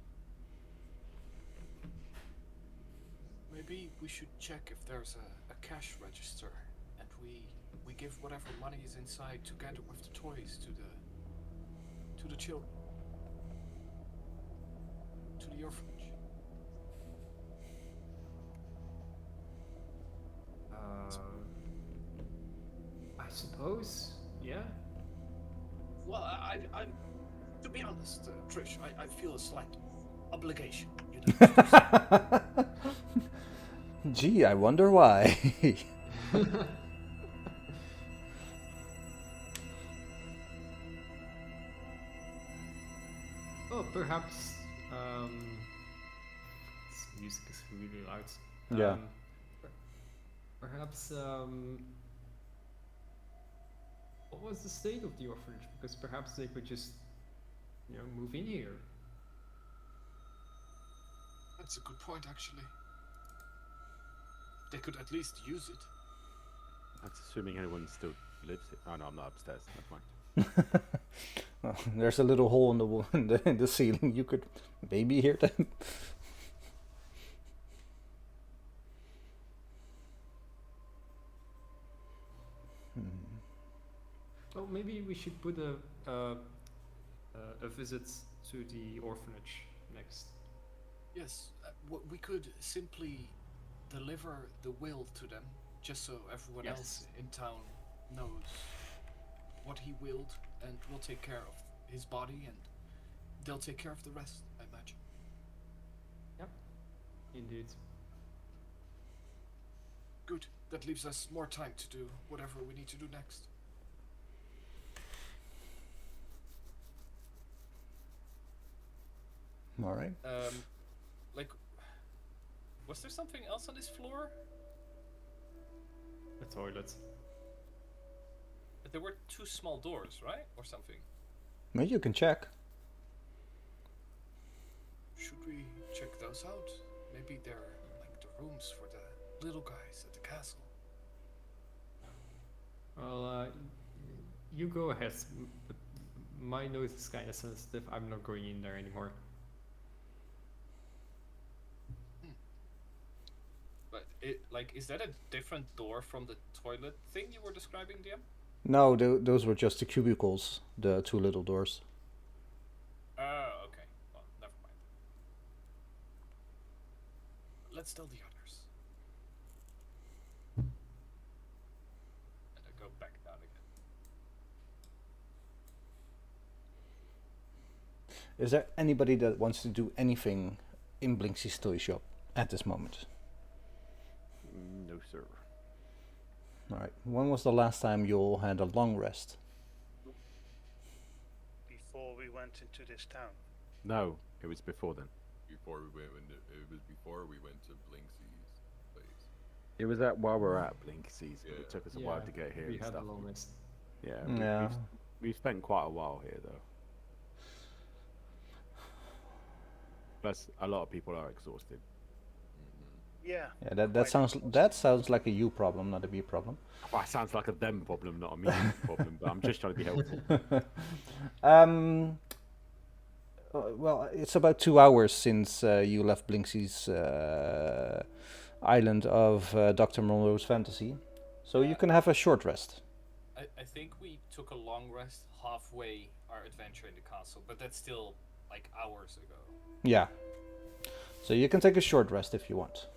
Maybe we should check if there's a cash register, and we give whatever money is inside together with the toys to the children, to the orphanage. I suppose. Yeah. Well, I to be honest, Trish, I feel a slight obligation. You know, to do so. Gee, I wonder why. Oh, perhaps. This music is really loud. Yeah. Perhaps. What was the state of the orphanage? Because perhaps they could just, move in here. That's a good point, actually. They could at least use it. That's assuming anyone still lives here. Oh no, I'm not upstairs. Never mind. Well, there's a little hole in the wall, in the ceiling. You could maybe hear them. Well, maybe we should put a visit to the orphanage next. Yes, we could simply deliver the will to them, just so everyone Yes. else in town knows what he willed, and we'll take care of his body, and they'll take care of the rest, I imagine. Yep. Indeed. Good. That leaves us more time to do whatever we need to do next. All right. Was there something else on this floor? The toilet. But there were 2 small doors, right? Or something. Well, you can check. Should we check those out? Maybe they're like the rooms for the little guys at the castle. Well, you go ahead. But my nose is kind of sensitive. I'm not going in there anymore. But is that a different door from the toilet thing you were describing, DM? No, those were just the cubicles, the 2 little doors. Oh, okay. Well, never mind. Let's tell the others. And I go back down again. Is there anybody that wants to do anything in Blinksy's toy shop at this moment? No, sir. All right. When was the last time you all had a long rest? Before we went into this town. No, it was before then. Before we went into, it was before we went to Blinksy's place. It was while we were at Blinksy's, but it took us a while Yeah, to get here we and had stuff. a long rest. Yeah, Yeah. we've spent quite a while here though. Plus, a lot of people are exhausted. Yeah. Yeah, that quite sounds like a you problem, not a me problem. Well, it sounds like a them problem, not a me problem, but I'm just trying to be helpful. Well, it's about 2 hours since you left Blinksy's island of Dr. Monroe's fantasy, so you can have a short rest. I think we took a long rest halfway our adventure in the castle, but that's still like hours ago. Yeah. So you can take a short rest if you want.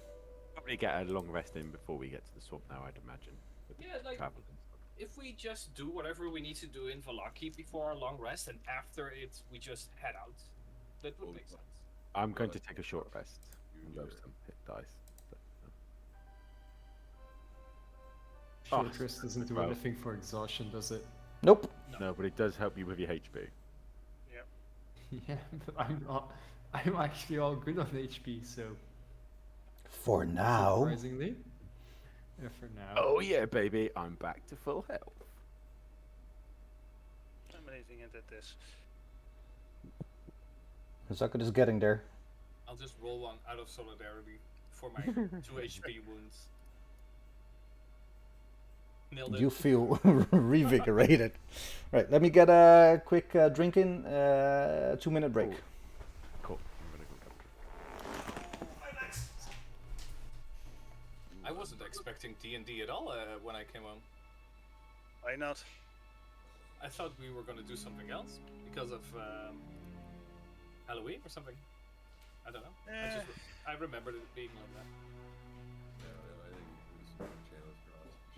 Probably get a long rest in before we get to the swamp now, I'd imagine. with Yeah, like travel and stuff. if we just do whatever we need to do in Vallaki before our long rest, and after it we just head out, that would make sense. I'm going to take a short rest and You roll are. some hit dice. But, Short Oh, rest doesn't do well. anything for exhaustion, does it? Nope. no, but it does help you with your HP. Yeah, but I'm not. I'm actually all good on HP, so For now. surprisingly. Yeah, for now. Oh yeah, baby, I'm back to full health. amazing at this. Zucker is getting there. I'll just roll one out of solidarity for my 2 HP wounds. Nailed it. You feel revigorated. Right, let me get a quick drink in. 2-minute break. Cool. I'm gonna go capture. I wasn't expecting D&D at all when I came home. Why not? I thought we were going to do something else because of Halloween or something. I don't know. I remembered it being like that. Yeah, I think it was channels crossed.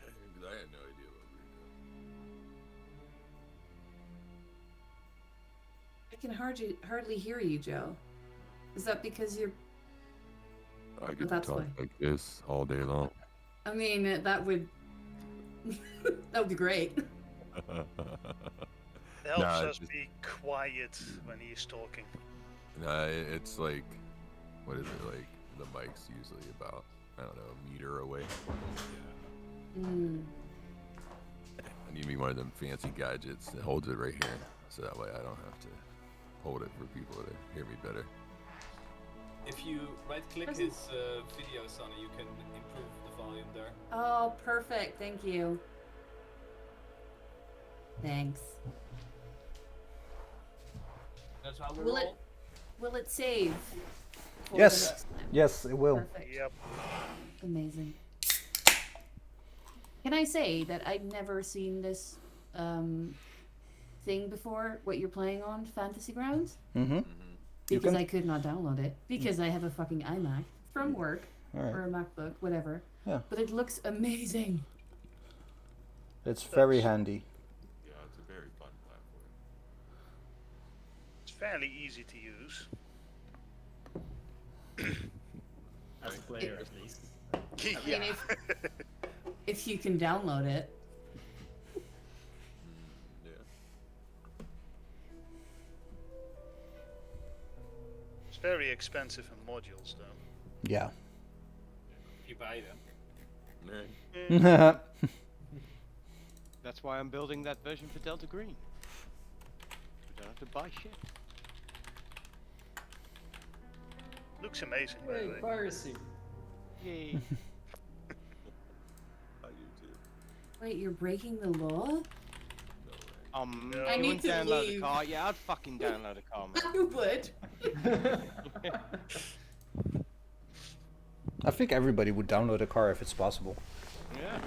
Because I had no idea what we were doing. I can hardly hear you, Joe. Is that because you're... I could that's talk why. like this all day long. I mean, that would... that would be great. It helps Nah, us just- be quiet when he's talking. It's like, what is it, like, the mic's usually about, I don't know, a meter away. Mm. I need me one of them fancy gadgets that holds it right here, so that way I don't have to hold it for people to hear me better. If you right-click his video, Sonny, you can improve the volume there. Oh, perfect. Thank you. Thanks. That's how we Will roll. Will it save? for Yes. the next time? Yes, it will. Perfect. Yep. Amazing. Can I say that I've never seen this thing before? What you're playing on, Fantasy Grounds? Mm-hmm. You Because can- I could not download it because I have a fucking iMac from work Alright. or a MacBook, whatever. Yeah. But it looks amazing. It's very handy. Yeah, it's a very fun platform. It's fairly easy to use. As a player, at least. Yeah. mean, if you can download it. Yeah. It's very expensive in modules, though. Yeah. If you buy them. Right. That's why I'm building that version for Delta Green. We don't have to buy shit. Looks amazing, by the Hey, way. piracy. Yay. I do too. Wait, you're breaking the law? No way. No. I You need wouldn't to download leave. a car? Yeah, I'd fucking download a car, man. You would. I think everybody would download a car if it's possible. Yeah.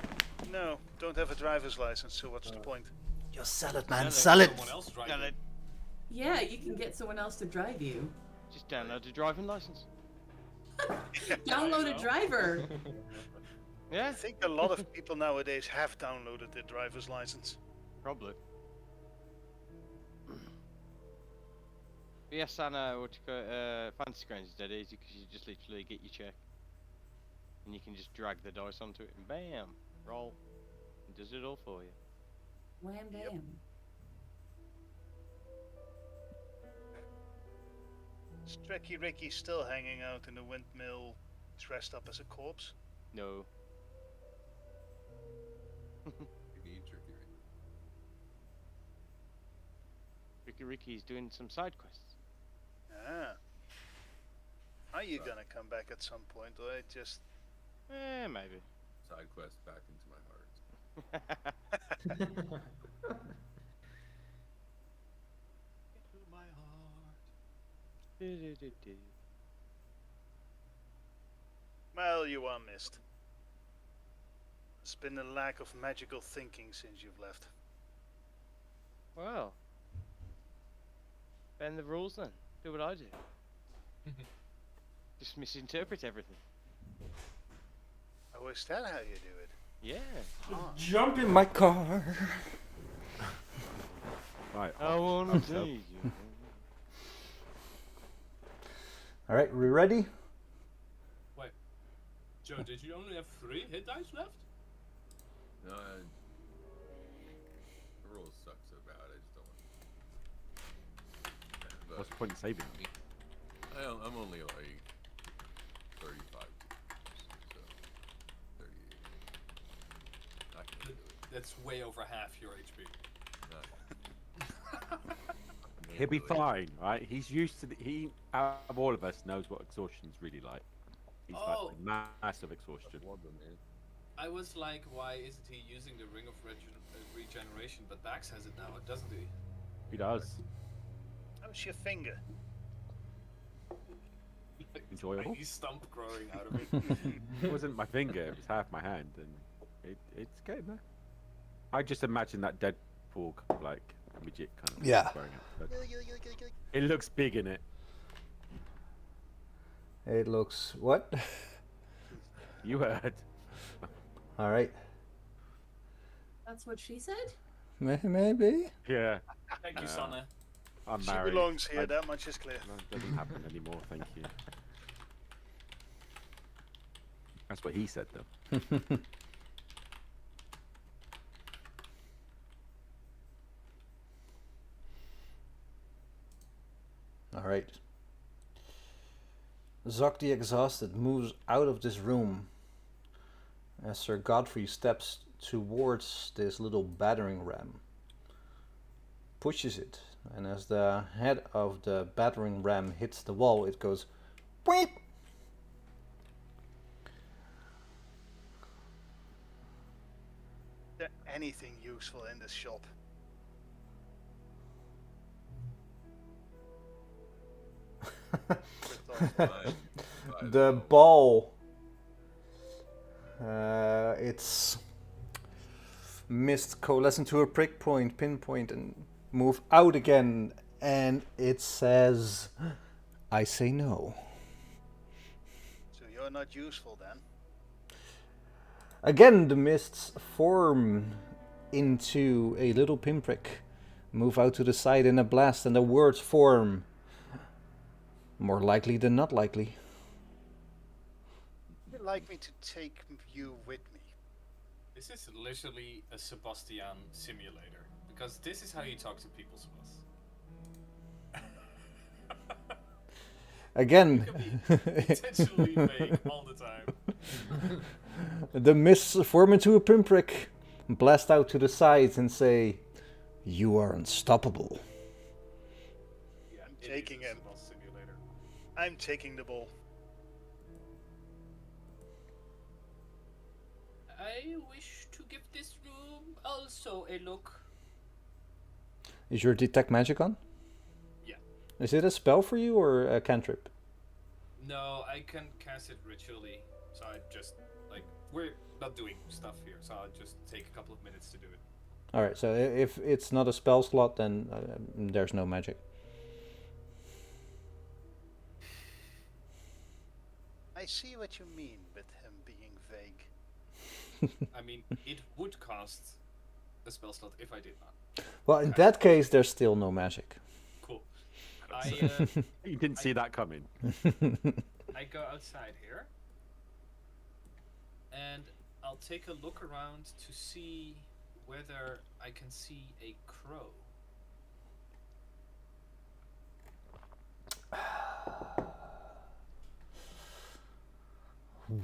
No, don't have a driver's license, so what's the point? Just sell it, man, man. sell Sell it. Someone else drive Sell it. it. Yeah, you can get someone else to drive you. Just download a driving license. Download a driver. Yeah, I think a lot of people nowadays have downloaded their driver's license. probably. But yes, I know what you call Fantasy Grounds is dead easy because you just literally get your check. And you can just drag the dice onto it and bam, roll. It does it all for you. Wham damn. Strecky Ricky's still hanging out in the windmill, dressed up as a corpse. No. You need Tricky Ricky. Ricky's doing some side quests. Ah. Are you gonna come back at some point, or I just... Maybe. Side quest back into my heart. Into my heart. Well, you are missed. There's been a lack of magical thinking since you've left. Well. Bend the rules then. Do what I do. Just misinterpret everything. Oh, is that how you do it? Yeah. Jump in my car. Right. I wanna up, see up. you. All right, we ready? Wait. Joe, did you only have 3 hit dice left? No, the rules suck so bad. I just don't want. But What's the point in saving? I'm only like 35, so 38. I can do it. That's way over half your HP. Not He'll be do it. fine, right? He's used to he out of all of us knows what exhaustion's really like. He's Oh. like massive exhaustion. Wonder, man. I was like, why isn't he using the Ring of Regeneration? But Dax has it now, doesn't he? He does. How's your finger? Enjoyable. Tiny stump growing out of it. It wasn't my finger; it was half my hand, and it's getting there. I just imagine that Deadpool like midget kind of Yeah. growing up. But it looks big in it. It looks what? You heard. All right. That's what she said? Maybe. Yeah. Thank you, Sana. I'm She married. belongs here, that much is clear. No, it doesn't happen anymore. Thank you. That's what he said, though. All right. Zok the Exhausted moves out of this room as Sir Godfrey steps towards this little battering ram. Pushes it, and as the head of the battering ram hits the wall, it goes "Beep." Is there anything useful in this shop? The ball. It's mist coalesce into a prick point, pinpoint, and move out again. And it says, "I say no." So you're not useful then? Again, the mists form into a little pinprick, move out to the side in a blast, and the words form. More likely than not likely. Would you like me to take you with me? This is literally a Sebastian simulator. Because this is how you talk to people, Sebas. Again, Intentionally vague all the time. the mists form into a pinprick, blast out to the sides, and say, "You are unstoppable." Yeah, I'm it is taking a him. Sebas simulator. I'm taking the ball. I wish to give this room also a look. Is your detect magic on? Yeah. Is it a spell for you or a cantrip? No, I can cast it ritually. So I just, like, we're not doing stuff here, so I'll just take a couple of minutes to do it. Alright, so if it's not a spell slot, then there's no magic. I see what you mean with him being vague. I mean, it would cast a spell slot if I did not. Well, in that case, there's still no magic. Cool. You didn't see that coming. I go outside here, and I'll take a look around to see whether I can see a crow.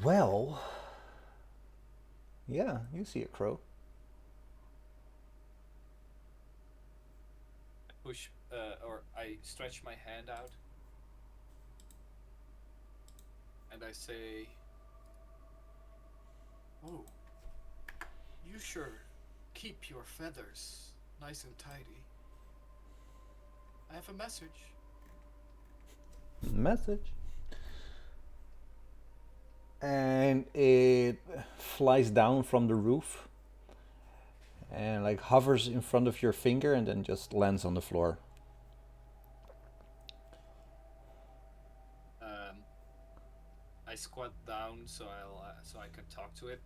Well, yeah, you see a crow. Or I stretch my hand out, and I say, Oh, you sure keep your feathers nice and tidy. I have a message. Message. And it flies down from the roof and like hovers in front of your finger and then just lands on the floor. I squat down so I can talk to it.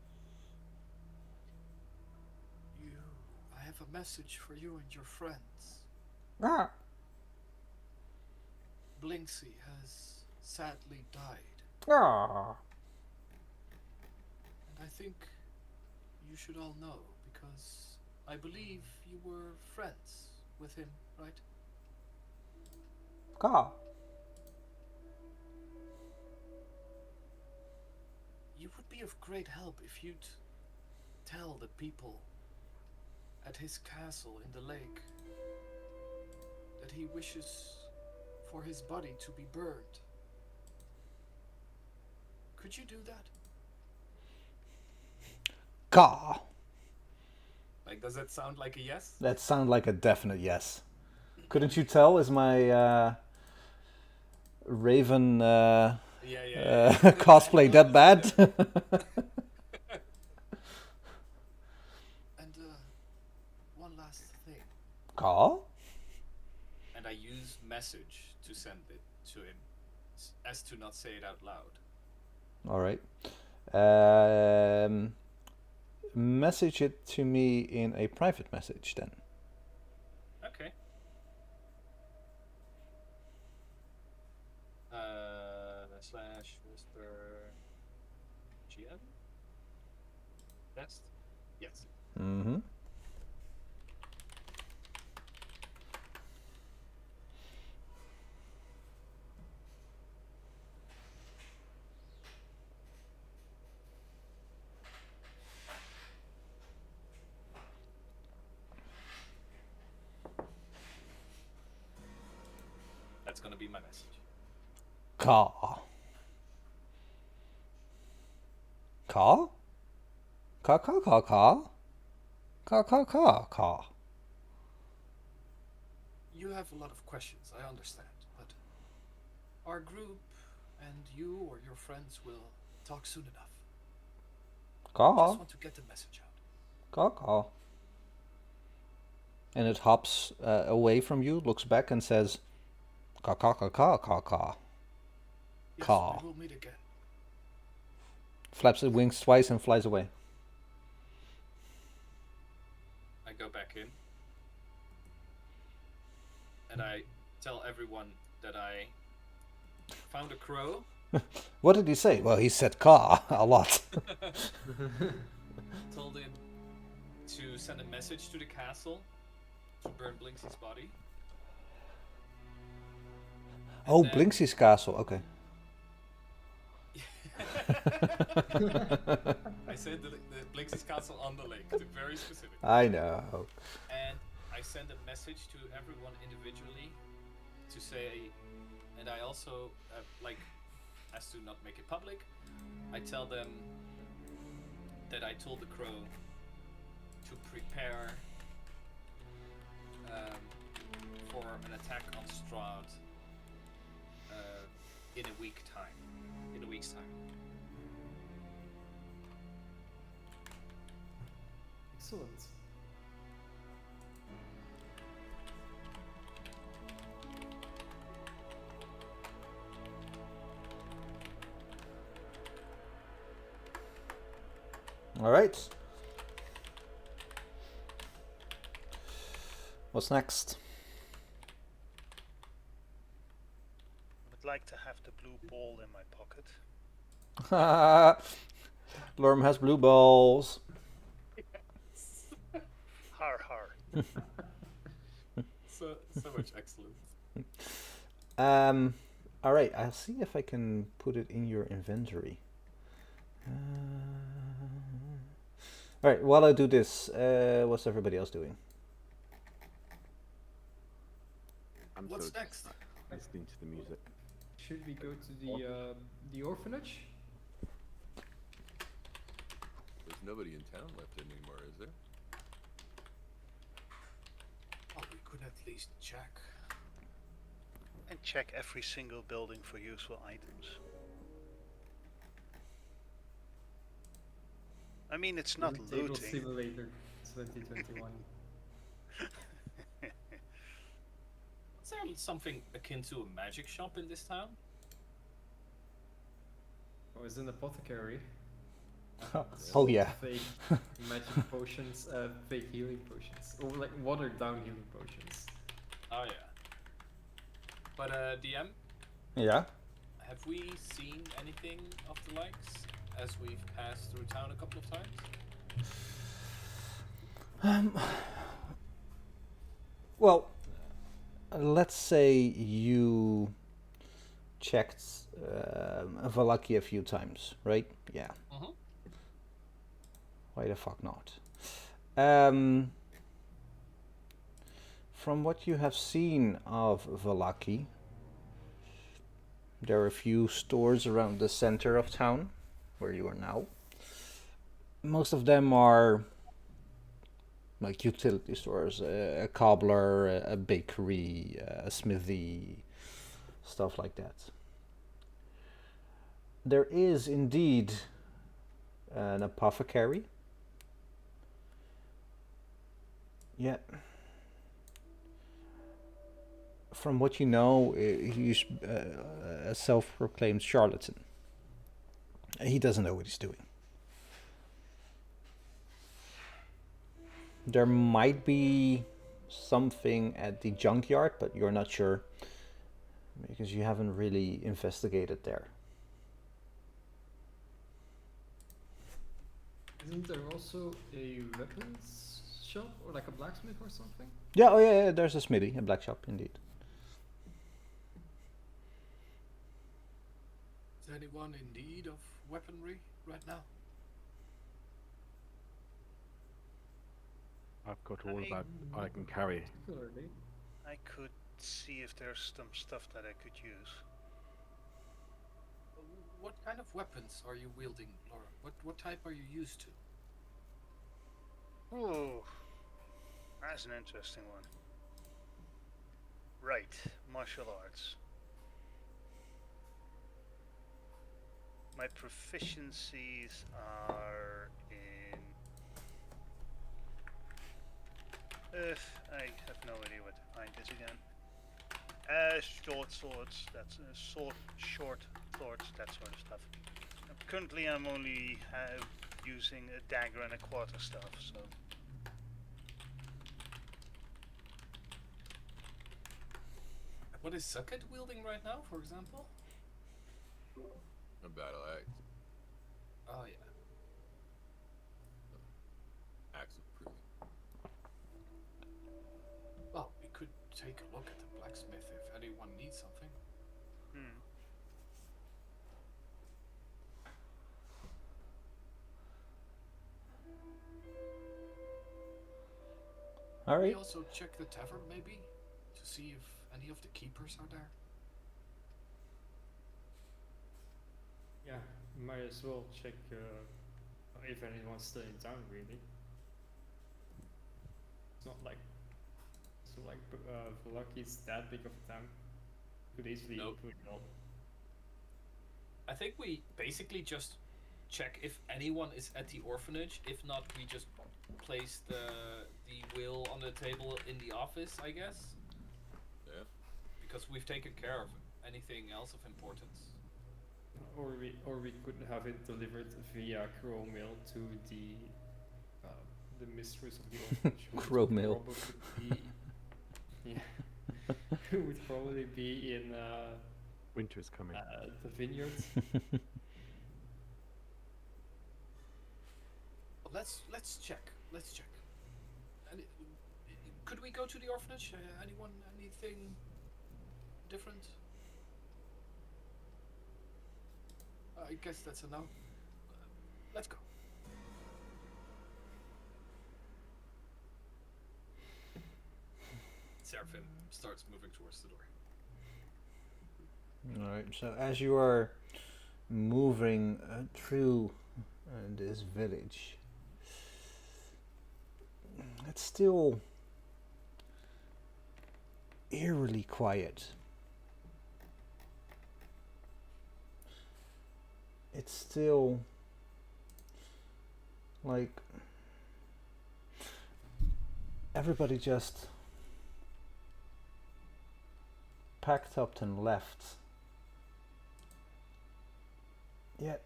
I have a message for you and your friends. Ah. Blinksy has sadly died, Ah. and I think you should all know because I believe you were friends with him, right? Ah. You would be of great help if you'd tell the people at his castle in the lake that that he wishes for his body to be burned. Could you do that? Ka. Like, does that sound like a yes? That sounds like a definite yes. Couldn't you tell? Is my Raven cosplay that bad? And one last thing. Ka? And I use message to send it to him, as to not say it out loud. All right. Message it to me in a private message then. Okay. Slash whisper GM? Test? Yes. Mm-hmm. That's gonna be my message. Ka. Ka? Ka ka ka ka? Ka ka ka ka. You have a lot of questions, I understand, but our group and you or your friends will talk soon enough. Ka. Just want to get the message out. Ka ka. And it hops away from you, looks back and says, ka ka ka ka ka ka. Yes, Ka. we will meet again. Flaps its wings twice and flies away. I go back in. And I tell everyone that I found a crow. What did he say? Well, he said ka a lot. Told him to send a message to the castle to burn Blinks's body. Oh, then- Blinksy's castle. Okay. I said the Blinks's castle on the lake, to be very specific. I know. And I send a message to everyone individually to say, and I also, like, as to not make it public, I tell them that I told the crow to prepare for an attack on Strahd in a week's time. Excellent. All right. What's next? I'd like to have the blue ball in my pocket. Lorm has blue balls. Har har. So much excellence. All right. I'll see if I can put it in your inventory. All right. While I do this, what's everybody else doing? I'm What's so next? listening to the music. Should we go to the orphanage? There's nobody in town left anymore, is there? Oh, we could at least check. And check every single building for useful items. I mean, it's not Table looting. Simulator 2021. Is there something akin to a magic shop in this town? Oh, it's an apothecary. Oh yeah. Fake magic potions, fake healing potions. Or like watered down healing potions. Oh yeah. But DM, Yeah. have we seen anything of the likes as we've passed through town a couple of times? Well, let's say you checked Valaki a few times, right? Yeah. Mhm. Why the fuck not? From what you have seen of Vallaki, there are a few stores around the center of town, where you are now. Most of them are like utility stores, a cobbler, a bakery, a smithy, stuff like that. There is indeed an apothecary. Yet, from what you know, he's a self-proclaimed charlatan. He doesn't know what he's doing. There might be something at the junkyard, but you're not sure because you haven't really investigated there. Isn't there also a weapons shop or like a blacksmith or something? Yeah, oh yeah, there's a smithy, a black shop indeed. Is anyone in need of weaponry right now? I've got all that I can carry. Particularly. I could see if there's some stuff that I could use. What kind of weapons are you wielding, Laura? What type are you used to? Oh, that's an interesting one. Right, martial arts. My proficiencies are in... I have no idea where to find this again. Short swords, that's short swords, that sort of stuff. Currently I'm only using a dagger and a quarterstaff, so... What is Sucket wielding right now, for example? A battle axe. Oh yeah. Axe of pruning. Well, we could take a look at the blacksmith if anyone needs something. All We right. also check the tavern maybe to see if any of the keepers are there. Yeah, might as well check if anyone's still in town. Really, it's not like Valaki's that big of a town. Could easily Nope. put it all. I think we basically just check if anyone is at the orphanage. If not, we just place the will on the table in the office, I guess. Yeah. Because we've taken care of anything else of importance. Or we could have it delivered via crow mail to the mistress of the orphanage. who Crow would mail. probably be- yeah, who would probably be in Winter is coming. the vineyards. Let's check. Let's check. Could we go to the orphanage? Anyone? Anything different? I guess that's a no. Let's go. Seraphim starts moving towards the door. All right. So as you are moving through this village, it's still eerily quiet. It's still like everybody just packed up and left. Yet,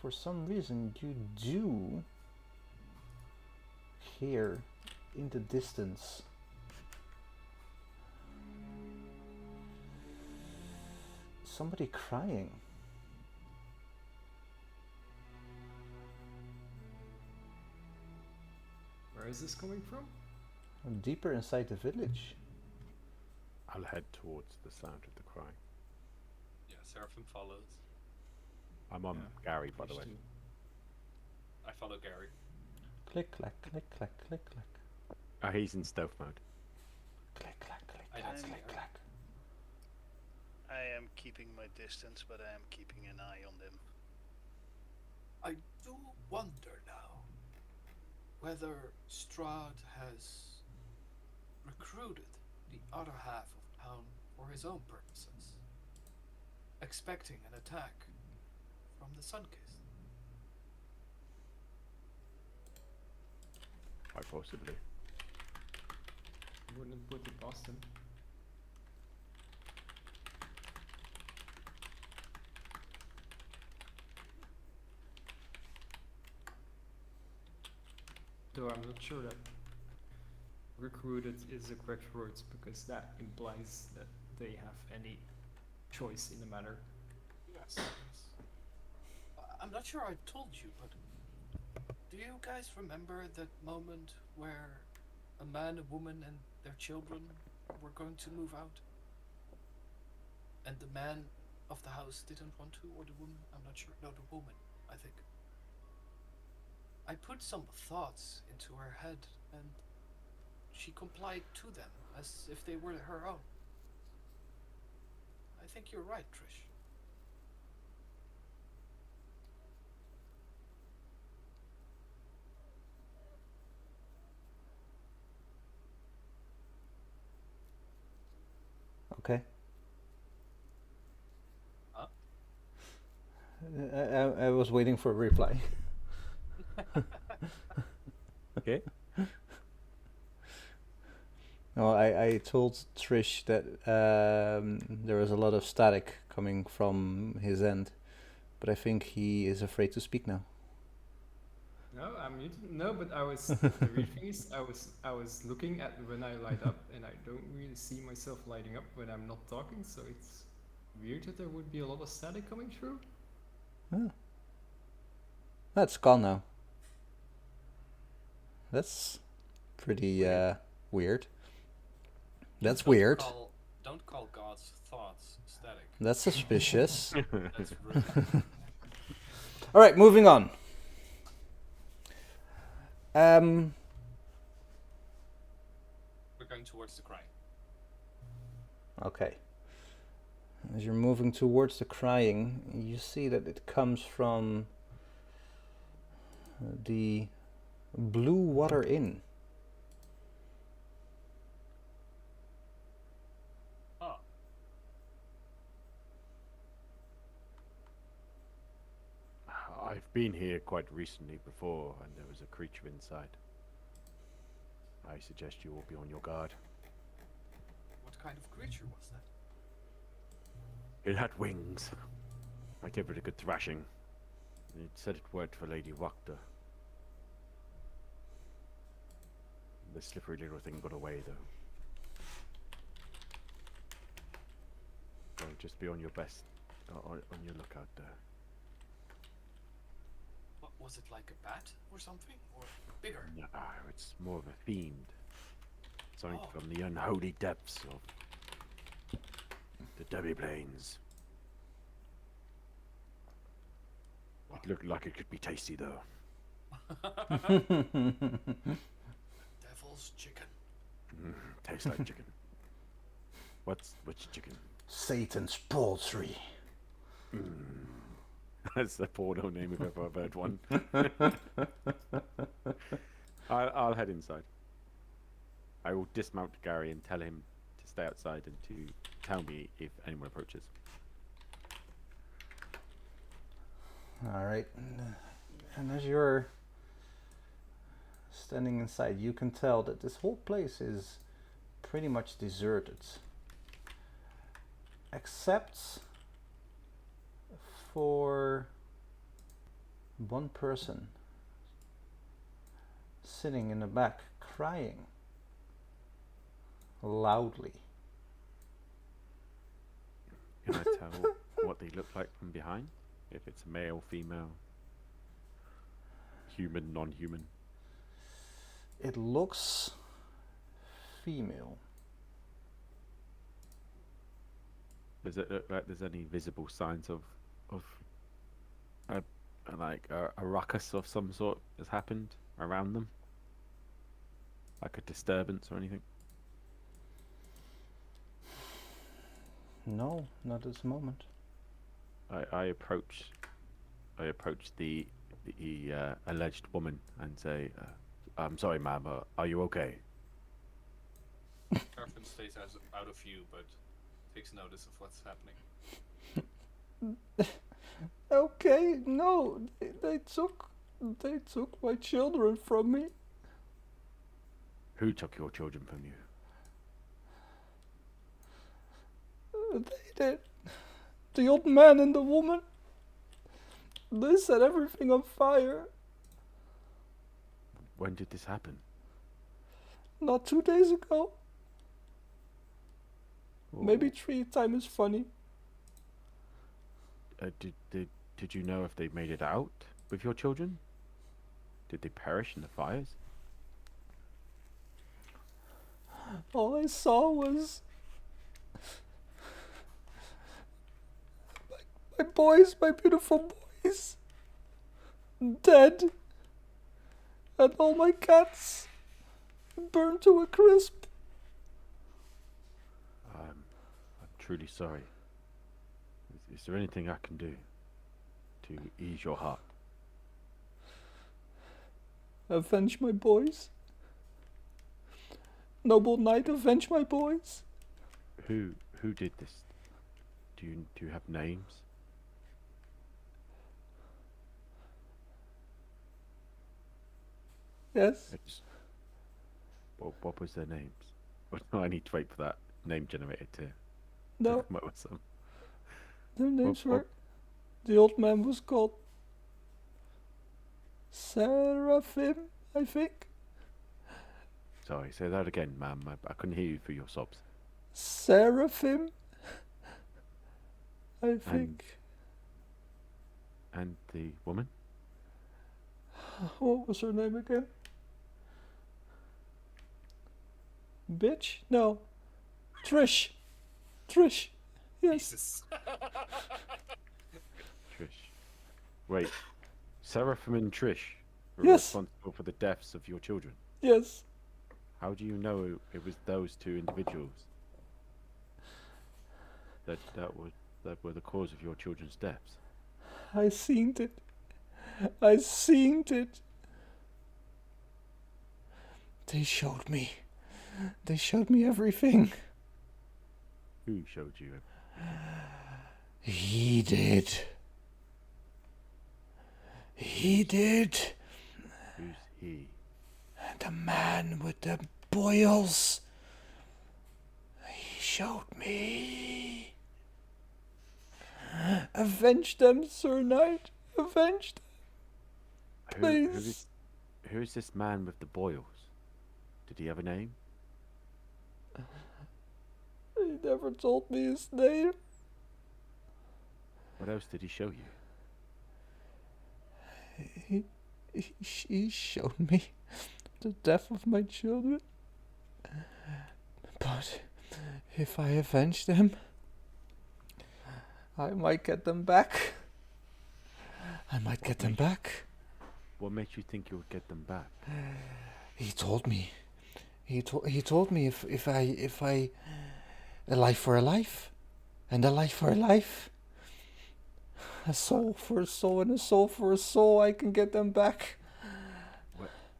for some reason, you do hear in the distance somebody crying. Where is this coming from? Deeper inside the village. I'll head towards the sound of the crying. Yeah, Seraphim follows. I'm on Gary, by the way. I follow Gary. Click, clack, click, clack, click, clack. Oh, he's in stealth mode. Click, clack, click, I clack, don't see click, her. clack. I am keeping my distance, but I am keeping an eye on them. I do wonder now whether Strahd has recruited the other half of town for his own purposes, expecting an attack from the Sunkist. Quite possibly. Wouldn't put it past him. Though I'm not sure that recruited is the correct word, because that implies that they have any choice in the matter. Yes. I'm not sure I told you, but do you guys remember that moment where a man, a woman, and their children were going to move out? And the man of the house didn't want to, or the woman? I'm not sure. No, the woman, I think. I put some thoughts into her head, and she complied to them as if they were her own. I think you're right, Trish. Okay. Huh? I was waiting for a reply. Okay. No, I told Trish that there was a lot of static coming from his end, but I think he is afraid to speak now. No, I'm muted. No, but I was. The weird thing is, I was looking at when I light up, and I don't really see myself lighting up when I'm not talking. So it's weird that there would be a lot of static coming through. Oh. That's gone now. That's pretty weird. That's Don't weird. Don't call God's thoughts static. That's suspicious. That's rude. All right, moving on. We're going towards the crying. Okay. As you're moving towards the crying, you see that it comes from the Blue Water Inn. Oh. I've been here quite recently before, and there was a creature inside. I suggest you all be on your guard. What kind of creature was that? It had wings. I gave it a good thrashing. It said it worked for Lady Wakta. The slippery little thing got away, though. So just be on your best, on your lookout there. What was it, like a bat or something? Or bigger? No, it's more of a fiend. Something Oh. from the unholy depths of the Debbie Plains. It looked like it could be tasty, though. Devil's chicken. Tastes like chicken. Which chicken? Satan's poultry. That's the porno name if ever I've heard one. I'll head inside. I will dismount Gary and tell him to stay outside and to tell me if anyone approaches. All right. And as you're standing inside, you can tell that this whole place is pretty much deserted. Except for one person sitting in the back crying loudly. Can I tell what they look like from behind? If it's male, female, human, non-human? It looks female. Does it look like there's any visible signs of a ruckus of some sort has happened around them? Like a disturbance or anything? No, not at this moment. I approach the alleged woman and say, "I'm sorry, ma'am. Are you okay?" Carfin stays out of view, but takes notice of what's happening. Okay, no, they took my children from me. Who took your children from you? They did. The old man and the woman. They set everything on fire. When did this happen? Not 2 days ago. Or, Maybe 3 times is funny. did you know if they made it out with your children? Did they perish in the fires? All I saw was my boys, my beautiful boys, dead, and all my cats burned to a crisp. I'm truly sorry. Is there anything I can do to ease your heart? Avenge my boys. Noble knight, avenge my boys. Who did this? Do you have names? Yes. What was their names? Oh, no, I need to wait for that name generator to No, come up with some. their names what- were. The old man was called Seraphim, I think. Sorry, say that again, ma'am. I couldn't hear you through your sobs. Seraphim, I think. And the woman? What was her name again? Bitch? No. Trish. Trish. Yes. Jesus. Trish. Wait, Seraphim and Trish were Yes. responsible for the deaths of your children. Yes. How do you know it was those two individuals that were the cause of your children's deaths? I seen it. I seen it. They showed me. They showed me everything. Who showed you? He did. He did. Who's he? The man with the boils. He showed me. Avenge them, Sir Knight. Avenge them, please. Who is this man with the boils? Did he have a name? He never told me his name. What else did he show you? He showed me the death of my children. But if I avenge them, I might get them back. I might get them back. What makes you think you would get them back? He told me. He told me if I a life for a life, and a life for a life, a soul for a soul, and a soul for a soul, I can get them back.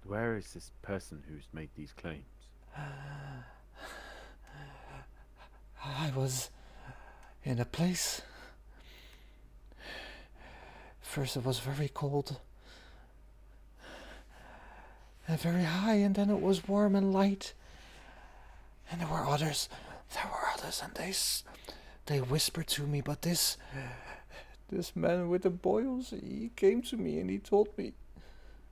Where is this person who's made these claims? I was in a place. First it was very cold and very high, and then it was warm and light. And there were others, and they whispered to me, but this man with the boils, he came to me and he told me.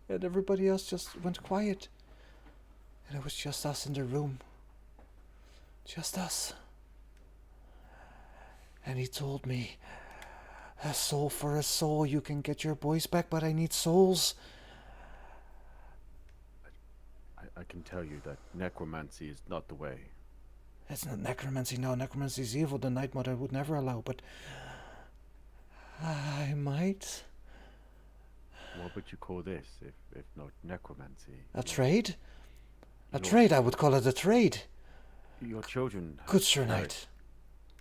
And everybody else just went quiet. And it was just us in the room. Just us. And he told me, a soul for a soul, you can get your boys back, but I need souls. I can tell you that necromancy is not the way. It's not necromancy, no, necromancy is evil, the Night Mother would never allow, but I might. What would you call this if not necromancy? A trade? A trade, I would call it a trade. Your children. Good Sir Knight.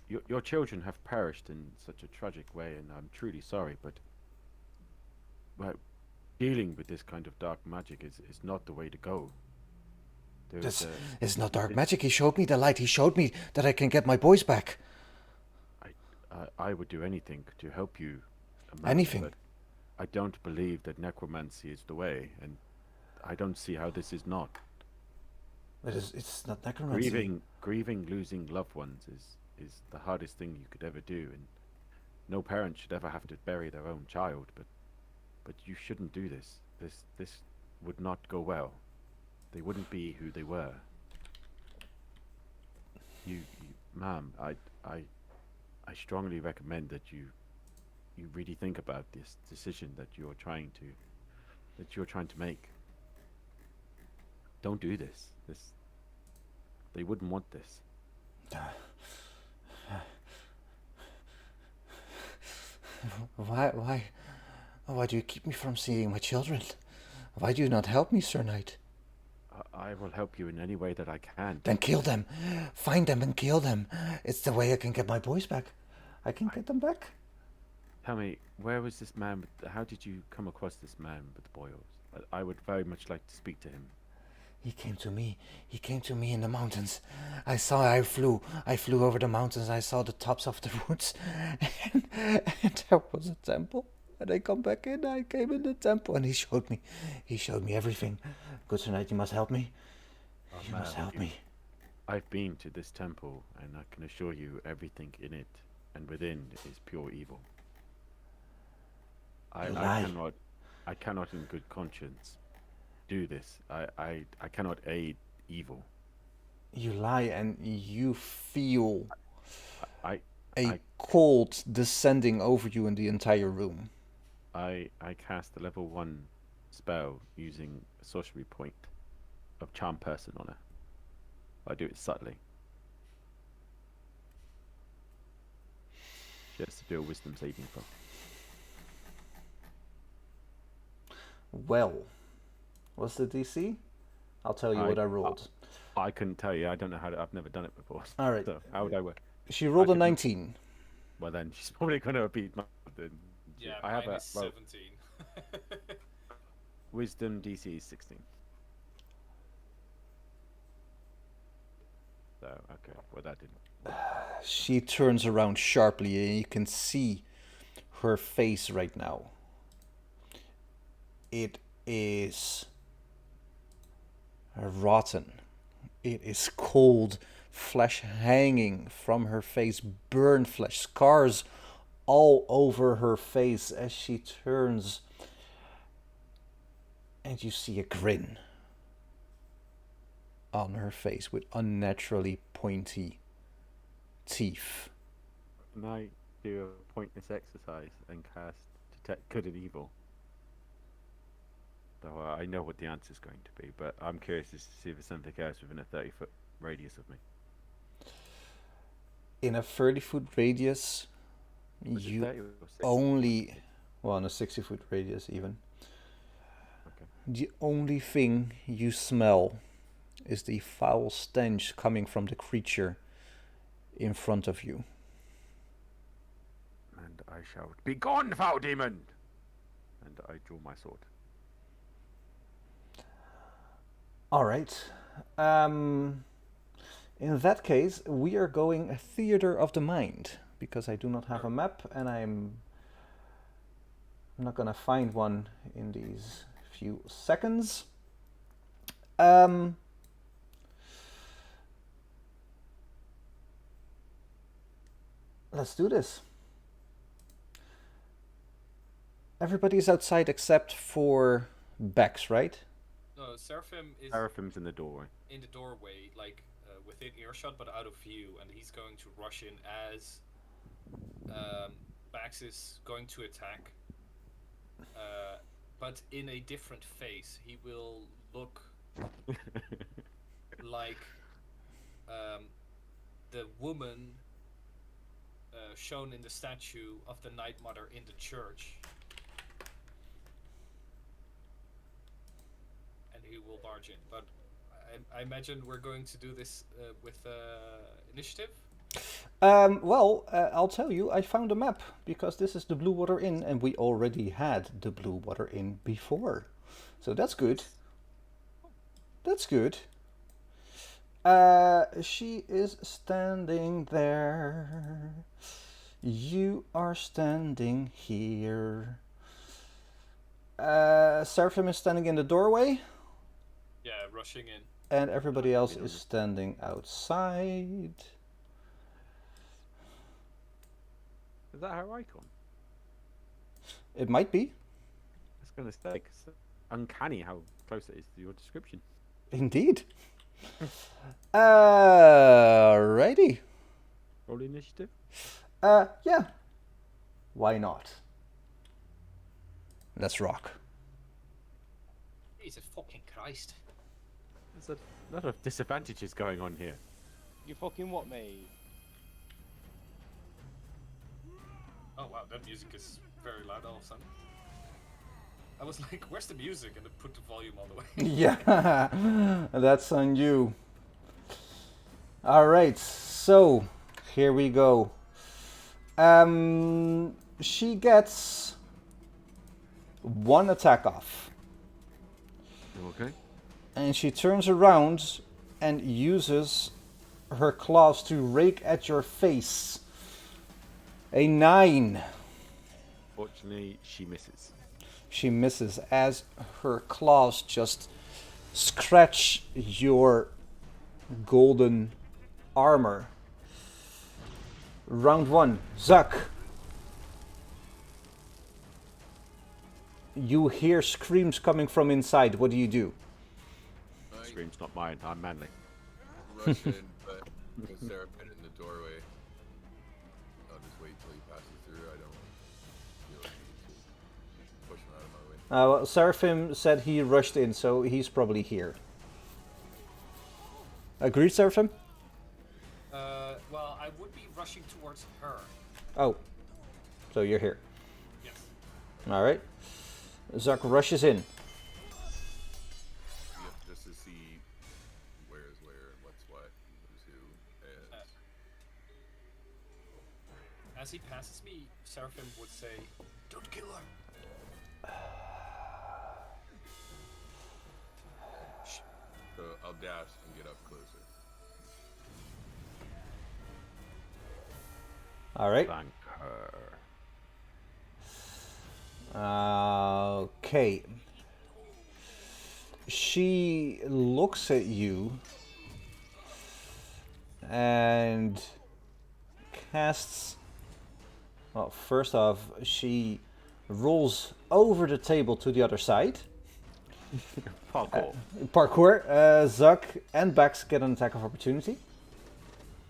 perished. Your children have perished in such a tragic way, and I'm truly sorry, but well, dealing with this kind of dark magic is not the way to go. This is not dark magic. He showed me the light. He showed me that I can get my boys back. I would do anything to help you. Anything? But I don't believe that necromancy is the way, and I don't see how this is not. It's not necromancy. Grieving losing loved ones is the hardest thing you could ever do, and no parent should ever have to bury their own child, but you shouldn't do this. This would not go well. They wouldn't be who they were. You ma'am, I strongly recommend that you really think about this decision that you're trying to make. Don't do this. They wouldn't want this. Why do you keep me from seeing my children? Why do you not help me, Sir Knight? I will help you in any way that I can. Then kill them. Find them and kill them. It's the way I can get my boys back. I can get them back. Tell me, where was this man? How did you come across this man with the boils? I would very much like to speak to him. He came to me. He came to me in the mountains. I flew over the mountains. I saw the tops of the woods. And there was a temple. And I come back in. I came in the temple and he showed me everything. Good Sir Knight, you must help me. You must help me. I've been to this temple, and I can assure you everything in it and within is pure evil. I cannot in good conscience do this. I cannot aid evil. You lie and you feel a cold descending over you in the entire room. I cast a level 1 spell using a sorcery point of charm person on her. I do it subtly. She has to do a wisdom saving throw. Well, what's the DC? I'll tell you what I rolled. I couldn't tell you. I don't know how to, I've never done it before. All right. So how would I work? She rolled a 19. Well, then she's probably going to beat my... Yeah, I have mine a is 17. Wisdom DC is 16. So, okay. Well, that didn't... She turns around sharply and you can see her face right now. It is rotten. It is cold, flesh hanging from her face, burned flesh, scars all over her face as she turns, and you see a grin on her face with unnaturally pointy teeth. Can I do a pointless exercise and cast Detect Good and Evil? Though I know what the answer is going to be, but I'm curious to see if there's something else within a 30-foot radius of me. In a 30-foot radius, you only... Well, in a 60-foot radius even. Okay. The only thing you smell is the foul stench coming from the creature in front of you. And I shout, "Be gone, foul demon!" And I draw my sword. All right. In that case, we are going a theater of the mind, because I do not have a map, and I'm not gonna find one in these few seconds. Let's do this. Everybody's outside except for Bex, right? No, Seraphim's in the doorway. In the doorway, like within earshot, but out of view, and he's going to rush in as Bax is going to attack. But in a different face, he will look like the woman shown in the statue of the Night Mother in the church. And he will barge in, but I imagine we're going to do this with initiative. I'll tell you, I found a map because this is the Blue Water Inn, and we already had the Blue Water Inn before, so that's good. That's good. She is standing there. You are standing here. Seraphim is standing in the doorway. Yeah, rushing in. And everybody else is standing outside. Is that her icon? It might be. I was going to say, 'cause it's uncanny how close it is to your description. Indeed. Alrighty. Roll initiative? Yeah. Why not? Let's rock. Jesus fucking Christ. There's a lot of disadvantages going on here. You fucking what, mate? Oh wow, that music is very loud all of a sudden. I was like, where's the music? And I put the volume all the way. Yeah, that's on you. Alright, so here we go. She gets 1 attack off. Okay. And she turns around and uses her claws to rake at your face. A 9. Fortunately, she misses. She misses as her claws just scratch your golden armor. Round 1. Zuck. You hear screams coming from inside. What do you do? Scream's not mine. I'm manly. Rush in, but with Seraphim in the doorway, I'll just wait till he passes through. I don't feel like I need to push him out of my way. Well, Seraphim said he rushed in, so he's probably here. Agreed, Seraphim? Well, I would be rushing towards her. Oh, so you're here. Yes. Alright. Zuck rushes in. Yeah, just to see where's where, what's what, who's who, and As he passes me, Seraphim would say, "Don't kill her." so I'll dash and get up closer. Alright. Thank her. Okay. She looks at you and casts. Well, first off, she rolls over the table to the other side. Parkour. Parkour. Zuck and Bax get an attack of opportunity.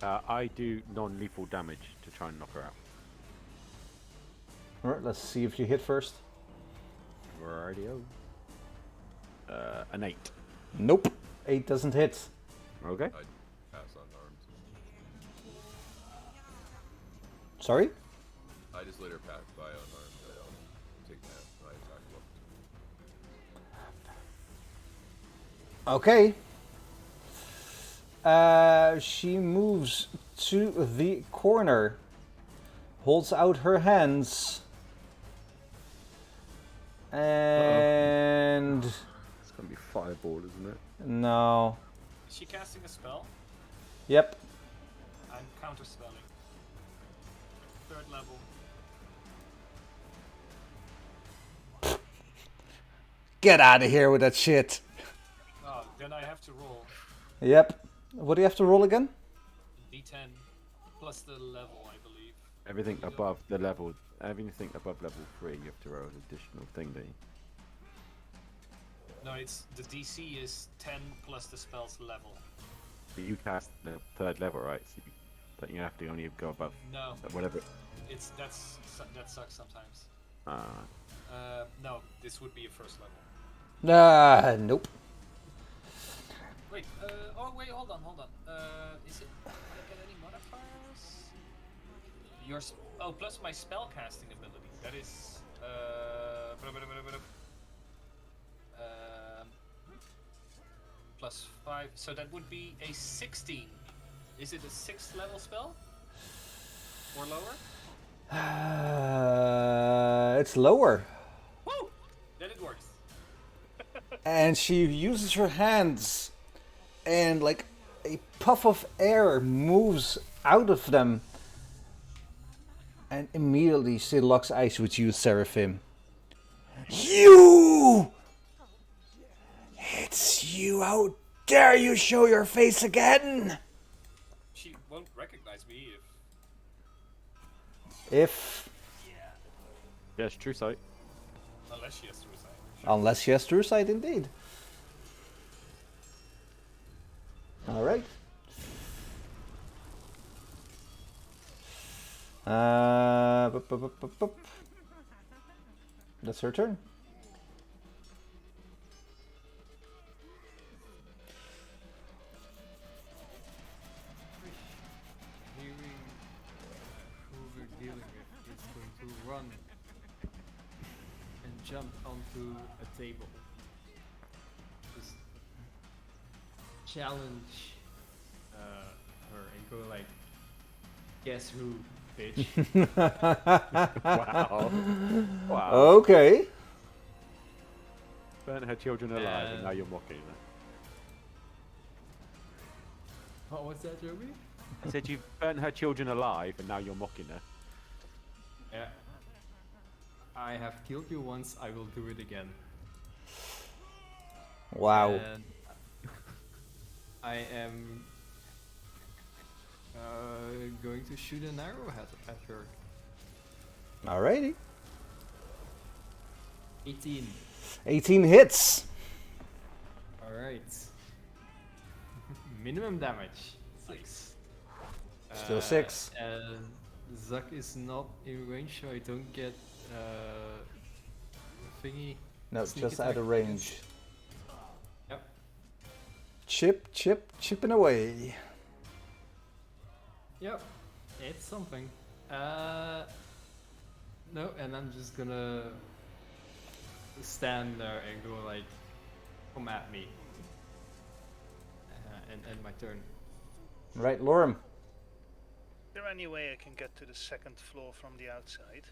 I do non-lethal damage to try and knock her out. Alright, let's see if you hit first. Radio. An 8. Nope. 8 doesn't hit. Okay. I'd pass unarmed. Sorry? I just let her pass by unarmed. I don't take my attack of opportunity. Okay. She moves to the corner, holds out her hands, and It's gonna be fireball, isn't it? no. Is she casting a spell? Yep. I'm counterspelling. 3rd level. Get out of here with that shit. Oh, then I have to roll Yep. What do you have to roll again? D10 plus the level, I believe. Everything above the level, everything above level 3, you have to roll an additional thing, do you? No, it's the DC is 10 plus the spell's level. But you cast the 3rd level, right? So you have to only go above No, whatever. that sucks sometimes. Ah, No, this would be a 1st level. Nope. Wait, wait, hold on. Is it, can I get any modifiers? Plus my spell casting ability. That is, plus 5, so that would be a 16. Is it a 6th level spell? Or lower? It's lower. Woo! Then it works. And she uses her hands, and like a puff of air moves out of them. And immediately she locks eyes with you, Seraphim. You! It's you! How dare you show your face again? She won't recognize me If... Yes, true sight. unless she has suicide. Unless she has true sight, indeed. Alright. That's her turn. Hearing who we're dealing with is going to run and jump onto a table. Just challenge her and go like, guess who, bitch? Wow. Wow. Okay. Burnt her children alive, and now you're mocking her. What was that, Joby? I said you've burnt her children alive, and now you're mocking her. Yeah. I have killed you once, I will do it again. Wow. And I am going to shoot an arrow at her. Alrighty. 18. 18 hits. Alright. Minimum damage. 6. Still 6. And Zuck is not in range, so I don't get thingy. No, sneak just attack out of range. Yep. Chipping away. Yep. It's something. No, and I'm just gonna stand there and go like, come at me. And end my turn. Right, Lorem. Is there any way I can get to the second floor from the outside?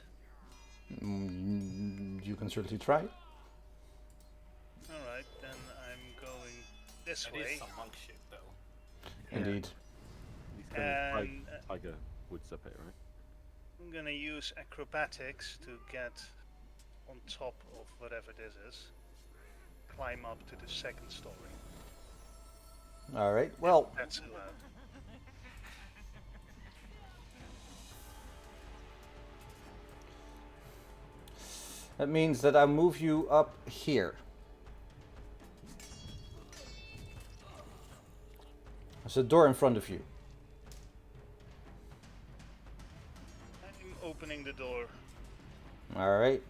You can certainly try. Alright, then I'm going this That way. is some monk shit, though. Indeed. He's kind of And tiger woods up it, right? I'm gonna use acrobatics to get on top of whatever this is. Climb up to the second story. Alright, well, That's allowed. that means that I move you up here. There's a door in front of you. I'm opening the door Alright.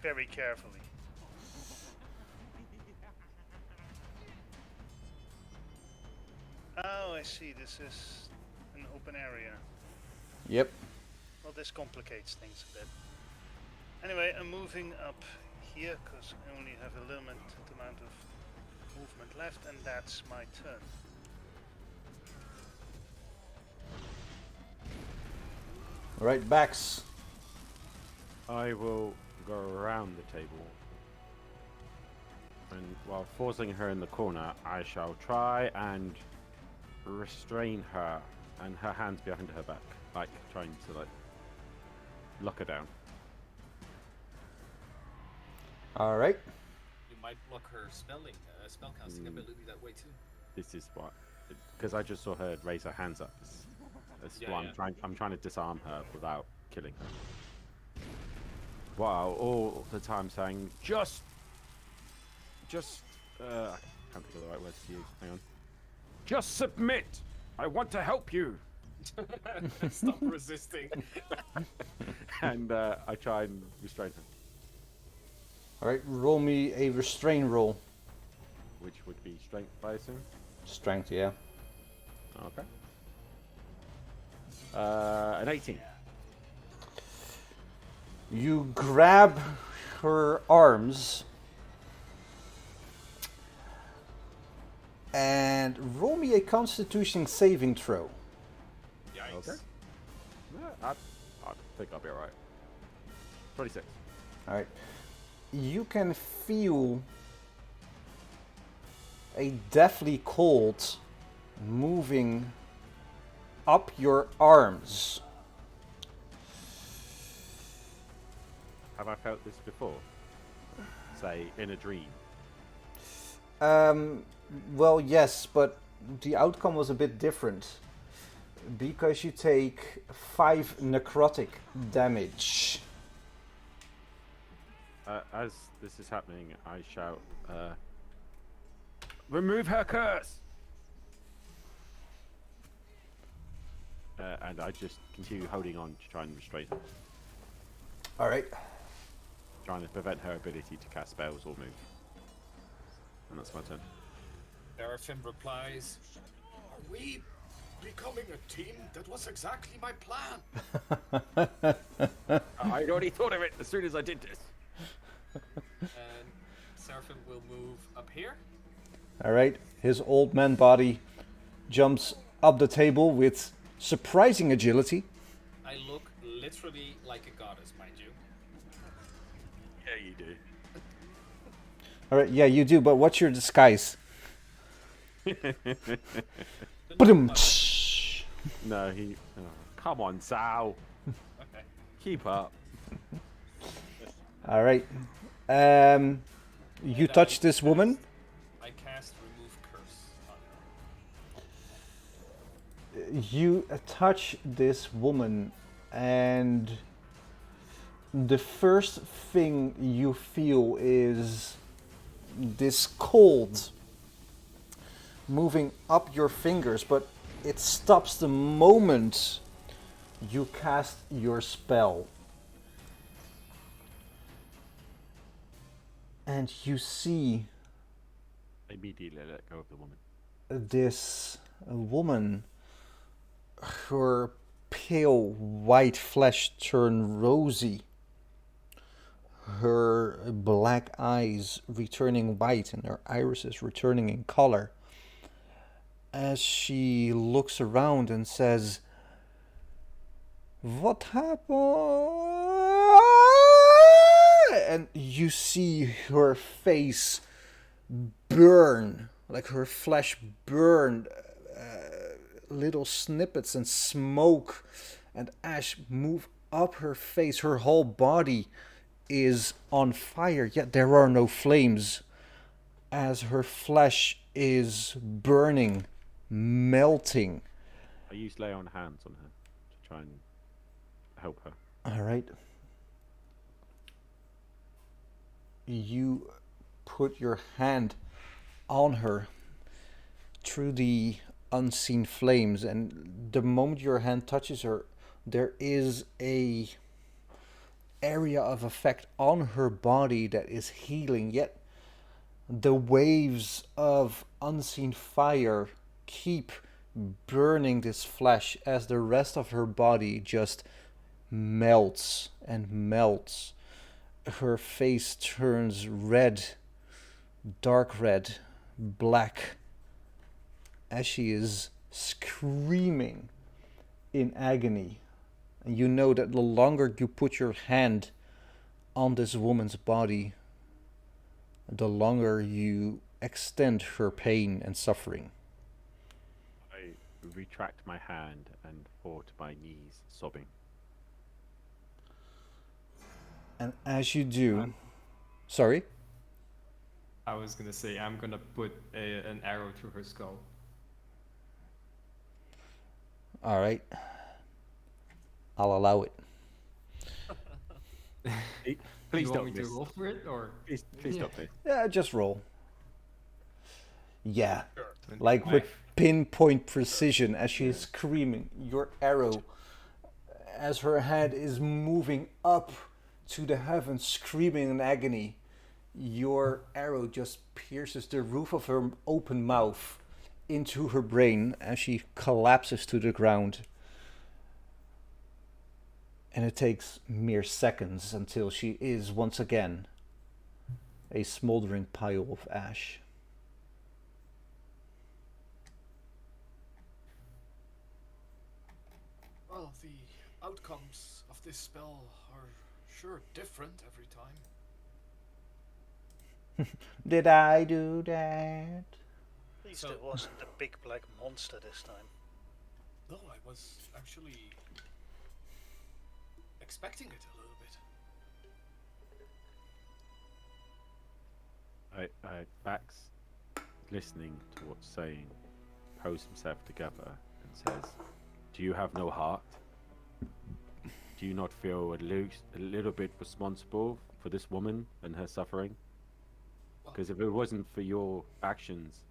very carefully. Oh, I see. This is an open area. Yep. Well, this complicates things a bit. Anyway, I'm moving up here because I only have a limited amount of movement left, and that's my turn. Alright, Bax. I will go around the table, and while forcing her in the corner, I shall try and restrain her, and her hands behind her back, like trying to lock her down. Alright. You might block her spellcasting ability that way too. This is what, because I just saw her raise her hands up. That's Yeah, what yeah. I'm trying to disarm her without killing her. While all the time saying, just, I can't think of the right words to use. Hang on. Just submit. I want to help you. Stop resisting. And I try and restrain her, Alright, roll me a restrain roll. which would be strength, I assume. Strength, yeah. Okay. An 18. You grab her arms And roll me a Constitution saving throw. Yikes. Okay. Yeah, I think I'll be alright. 26. All right. You can feel a deathly cold moving up your arms. Have I felt this before? Say, in a dream. Well, yes, but the outcome was a bit different. Because you take 5 necrotic damage. As this is happening, I shout, remove her curse! And I just continue holding on to try and restrain her. Alright. Trying to prevent her ability to cast spells or move. And that's my turn. Seraphim replies, Are we becoming a team? That was exactly my plan. I'd already thought of it as soon as I did this. and Seraphim will move up here. Alright. His old man body jumps up the table with surprising agility. I look literally like a goddess, mind you. Yeah, you do. Alright, yeah, you do, but what's your disguise? The Boom. No, he... Oh, come on, Sal. Okay. Keep up. Alright. You And touch this woman. I cast remove curse on her. You touch this woman, and the first thing you feel is this cold moving up your fingers, but it stops the moment you cast your spell. And you see Immediately let go of the woman. this woman, her pale white flesh turn rosy, her black eyes returning white and her irises returning in color, as she looks around and says, "What happened?" And you see her face burn, like her flesh burn, little snippets and smoke and ash move up her face. Her whole body is on fire, yet there are no flames, as her flesh is burning, melting. I use lay on hands on her to try and help her. All right. You put your hand on her through the unseen flames, and the moment your hand touches her, there is a area of effect on her body that is healing, yet the waves of unseen fire keep burning this flesh as the rest of her body just melts and melts. Her face turns red, dark red, black, as she is screaming in agony. And you know that the longer you put your hand on this woman's body, the longer you extend her pain and suffering. I retract my hand and fall to my knees, sobbing. And as you do... Sorry? I was gonna say I'm gonna put an arrow through her skull. Alright. I'll allow it. Please you don't want me miss. to roll for it, or Please Yeah. don't miss. Yeah, just roll. Yeah. Sure. Like with pinpoint precision as she is screaming, your arrow, as her head is moving up to the heavens, screaming in agony, your arrow just pierces the roof of her open mouth into her brain as she collapses to the ground. And it takes mere seconds until she is once again a smoldering pile of ash. Well, the outcomes of this spell are sure different every time. Did I do that? At least So- it wasn't the big black monster this time. No, I was actually expecting it a little bit. Bax, listening to what's saying, pulls himself together and says, "Do you have no heart? Do you not feel a little bit responsible for this woman and her suffering? Because if it wasn't for your actions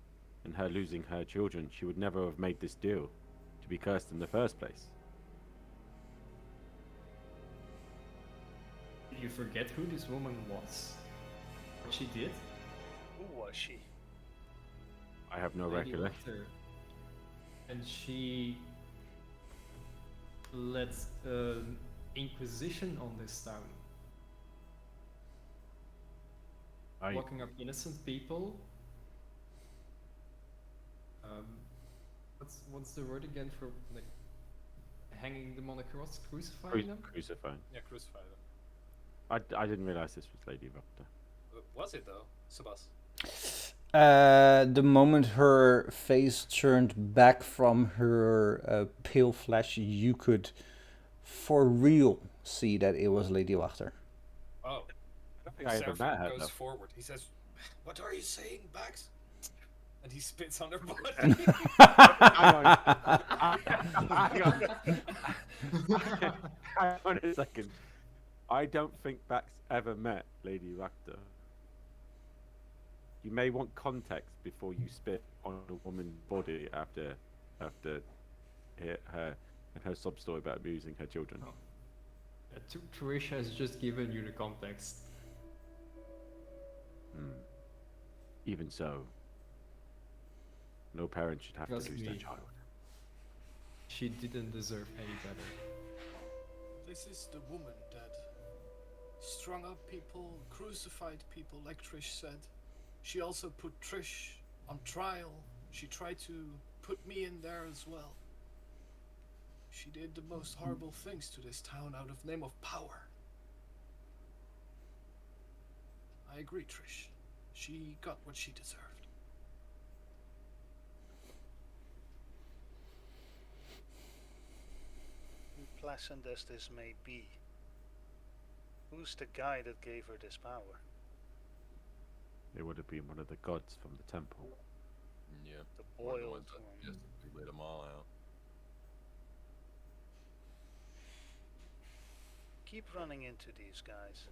and her losing her children, she would never have made this deal to be cursed in the first place." You forget who this woman was? What she did? Who was she? I have no Lady recollection. Wachter. And she led an inquisition on this town. Locking up innocent people. What's the word again for like hanging them on a cross, crucifying them? Crucifying. Yeah, crucify them. I didn't realize this was Lady Wachter. Was it though, Sebas? The moment her face turned back from her pale flesh, you could for real see that it was Lady Wachter. Oh. I think I ever met her, goes though. forward. He says, What are you saying, Bax? and he spits on her body. Hang on a second. I don't think Bax ever met Lady Wachter. You may want context before you spit on a woman's body after her and her sob story about abusing her children. Oh. Trish has just given you the context. Even so, no parent should have Trust to lose their me. child. She didn't deserve any better. This is the woman that strung up people, crucified people, like Trish said. She also put Trish on trial. She tried to put me in there as well. She did the most horrible things to this town out of name of power. I agree, Trish. She got what she deserved. Pleasant as this may be, who's the guy that gave her this power? It would have been one of the gods from the temple. Yeah. The One of the boiled ones that one. just laid them all out. Keep running into these guys.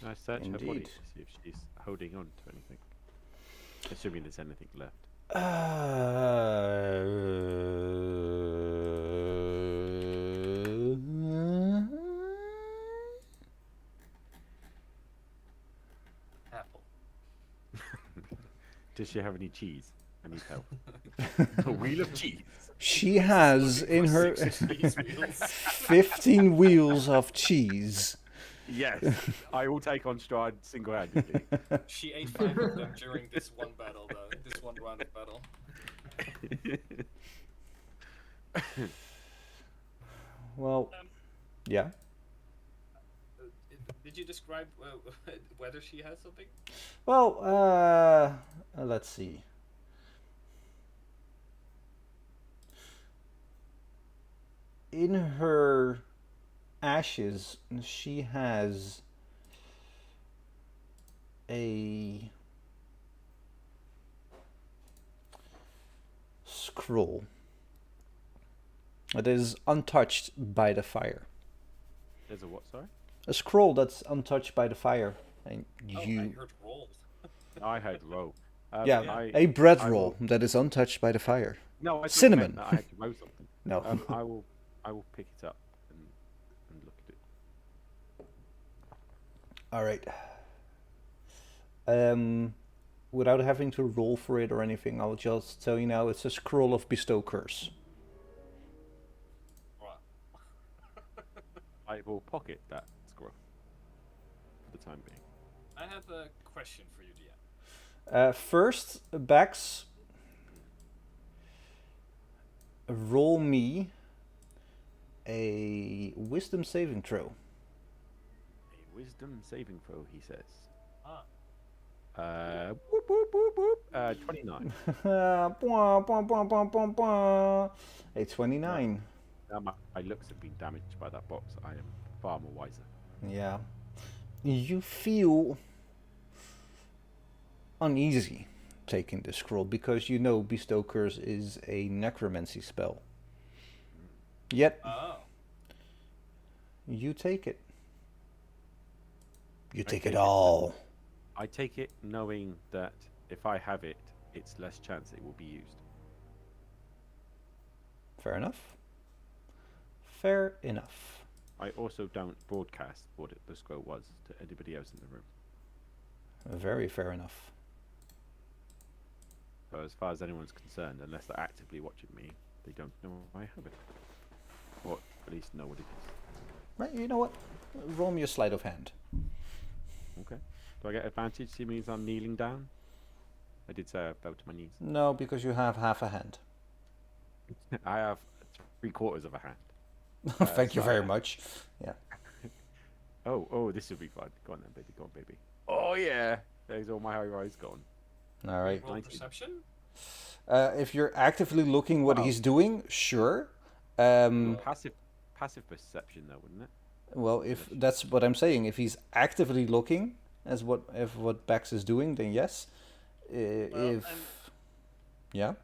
I search her body Indeed. to see if she's holding on to anything. Assuming there's anything left. Apple. Does she have any cheese? I need help. A wheel of cheese. She has in her 15 wheels of cheese. Yes, I will take on Strahd single-handedly. She ate 5 of them during this one battle, though. This one round of battle. Well, yeah. Did you describe whether she has something? Well, let's see. In her ashes, she has a scroll that is untouched by the fire. There's a what, sorry? A scroll that's untouched by the fire. And Oh, you, I heard roll. I heard roll. yeah, a bread I roll that is untouched by the fire. No, I thought you Cinnamon. meant that I had to roll something. No. I will pick it up and look at it. All right. Without having to roll for it or anything, I'll just tell you now it's a scroll of bestow curse. I will pocket that scroll for the time being. I have a question for you, DM. First, Bax, roll me a wisdom saving throw. A wisdom saving throw, he says. Ah. Whoop, whoop, whoop, whoop. 29. Bwah, bwah, bwah, bwah, bwah, bwah. A 29. Now my looks have been damaged by that box. I am far more wiser. Yeah. You feel uneasy taking the scroll because you know Bestow Curse is a necromancy spell. Yet, Oh. you take it. You take take it it. all. I take it knowing that if I have it, it's less chance it will be used. Fair enough. Fair enough. I also don't broadcast what the scroll was to anybody else in the room. Very fair enough. So as far as anyone's concerned, unless they're actively watching me, they don't know I have it. Or at least know what it is. Right, you know what? Roll me a sleight of hand. Okay. Do I get advantage? It means I'm kneeling down? I did say I fell to my knees. No, because you have half a hand. I have 3/4 of a hand. Thank you so- very much. Yeah. Oh, this will be fun. Go on then, baby. Go on, baby. Oh, yeah. There's all my high rise gone. All right. Roll 19. perception. If you're actively looking what Wow. he's doing, sure. Passive perception, though, wouldn't it? Well, if that's what I'm saying, if he's actively looking as what Bax is doing, then yes. Well, Yeah.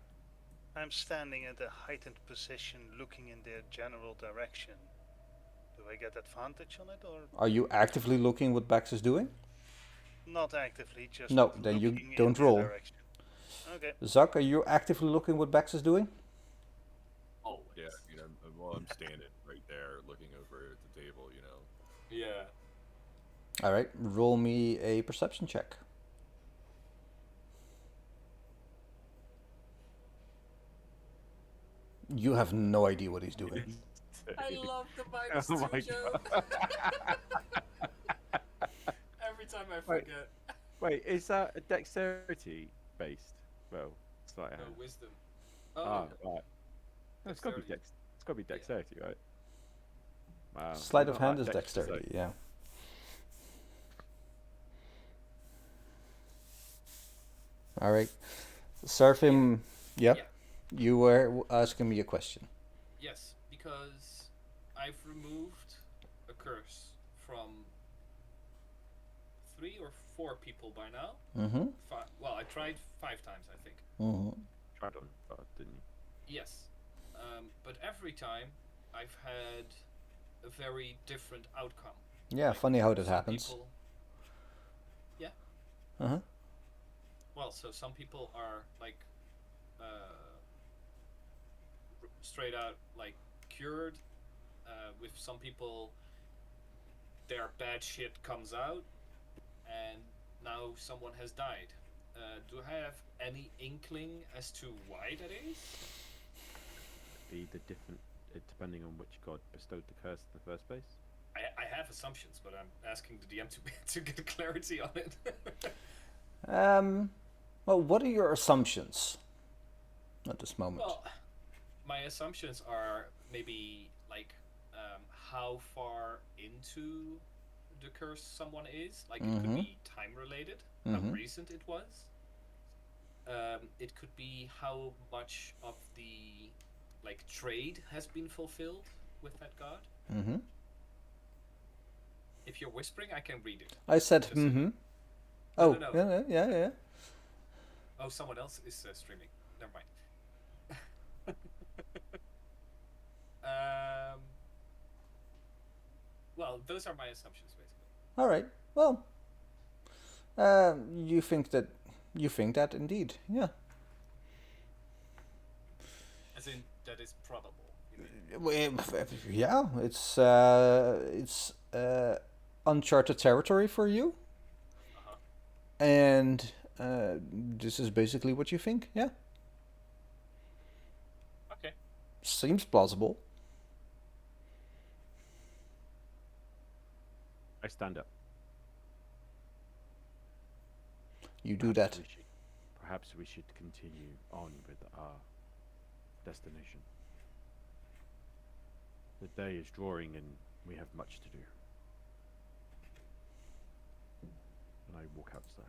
I'm standing at a heightened position looking in their general direction. Do I get advantage on it or Are you actively looking what Bax is doing? not actively, just No, then you looking in don't their roll. direction? Okay. Zak, are you actively looking what Bax is doing? Always. Yeah, you know, well, I'm standing right there looking over at the table, you know. Yeah. All right. Roll me a perception check. You have no idea what he's doing. I love the minus Oh my two joke. Every time I Wait. forget. Wait, is that a dexterity based? Well, sleight of No, hand. wisdom. Ah, right. It's got to be Dexterity. it's got to be dexterity, right? Wow. Sleight I'm of not hand that is dexterous, dexterity, yeah. All right. Serfim, yeah. Yeah. You were asking me a question. Yes, because I've removed a curse from 3 or 4 people by now. Mm-hmm. Well, I tried 5 times, I think. Mm-hmm. Tried on God, didn't you? Yes. But every time I've had a very different outcome. Yeah, Like, funny how that some happens. people- Yeah. Uh-huh. Well, so some people are like straight out like cured. With some people, their bad shit comes out, and now someone has died. Do I have any inkling as to why that is? Be the different, depending on which god bestowed the curse in the first place. I have assumptions, but I'm asking the DM to get clarity on it. Well, what are your assumptions at this moment? Well, my assumptions are maybe like how far into the curse someone is. Like it could be time related, how recent it was. It could be how much of the like trade has been fulfilled with that god. Mm-hmm. If you're whispering, I can read it. I said, Just- mm-hmm. No, Oh, no, no. yeah. Oh, someone else is streaming. Never mind. Well, those are my assumptions, basically. All right. Well, you think that indeed, yeah. As in, that is probable. You mean? Yeah, it's uncharted territory for you, Uh-huh. and this is basically what you think. Yeah, Okay. seems plausible. I stand up. You do that. Perhaps we should continue on with our destination. The day is drawing and we have much to do. And I walk outside.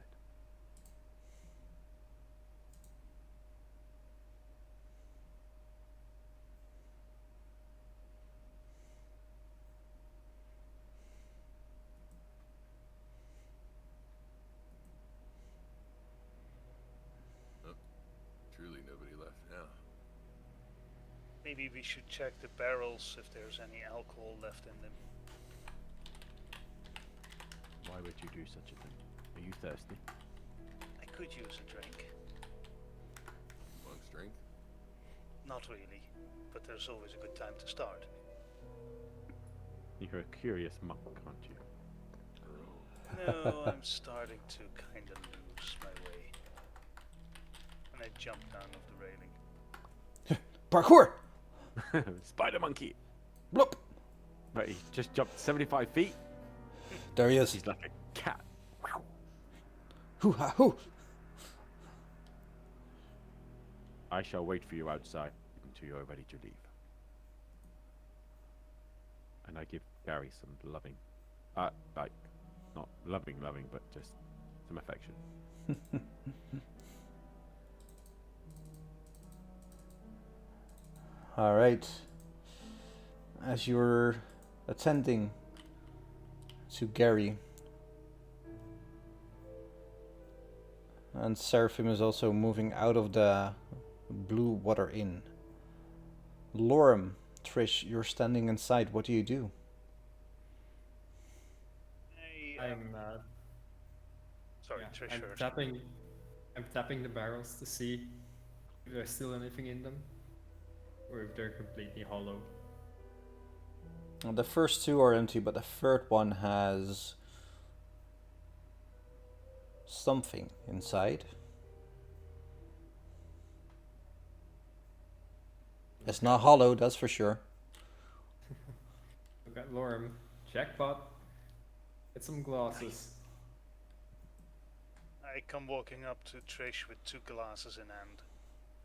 Truly nobody left now. Maybe we should check the barrels if there's any alcohol left in them. Why would you do such a thing? Are you thirsty? I could use a drink. Monk's drink? Not really, but there's always a good time to start. You're a curious monk, aren't you? No, I'm starting to kind of lose my way. And I jump down off the railing. Parkour! Spider monkey! Bloop! Right, he just jumped 75 feet. There he is. He's like a cat. Hoo ha hoo! I shall wait for you outside until you are ready to leave. And I give Gary some loving, like, not loving, but just some affection. All right. As you're attending to Gary, and Seraphim is also moving out of the Blue Water Inn. Lorem, Trish, you're standing inside. What do you do? I'm Sorry, yeah, Trish I'm first. tapping the barrels to see if there's still anything in them, or if they're completely hollow. The first two are empty, but the third one has something inside. It's not hollow, that's for sure. Look at Lorem. Jackpot. Get some glasses. I come walking up to Trish with 2 glasses in hand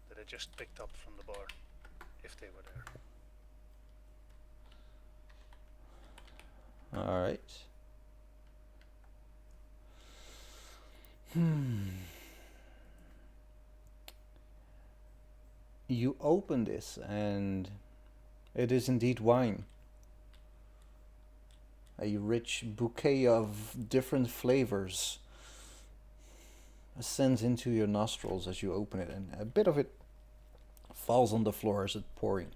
that I just picked up from the bar, if they were there. All right. You open this and it is indeed wine. A rich bouquet of different flavors ascends into your nostrils as you open it, and a bit of it falls on the floor as it's pouring.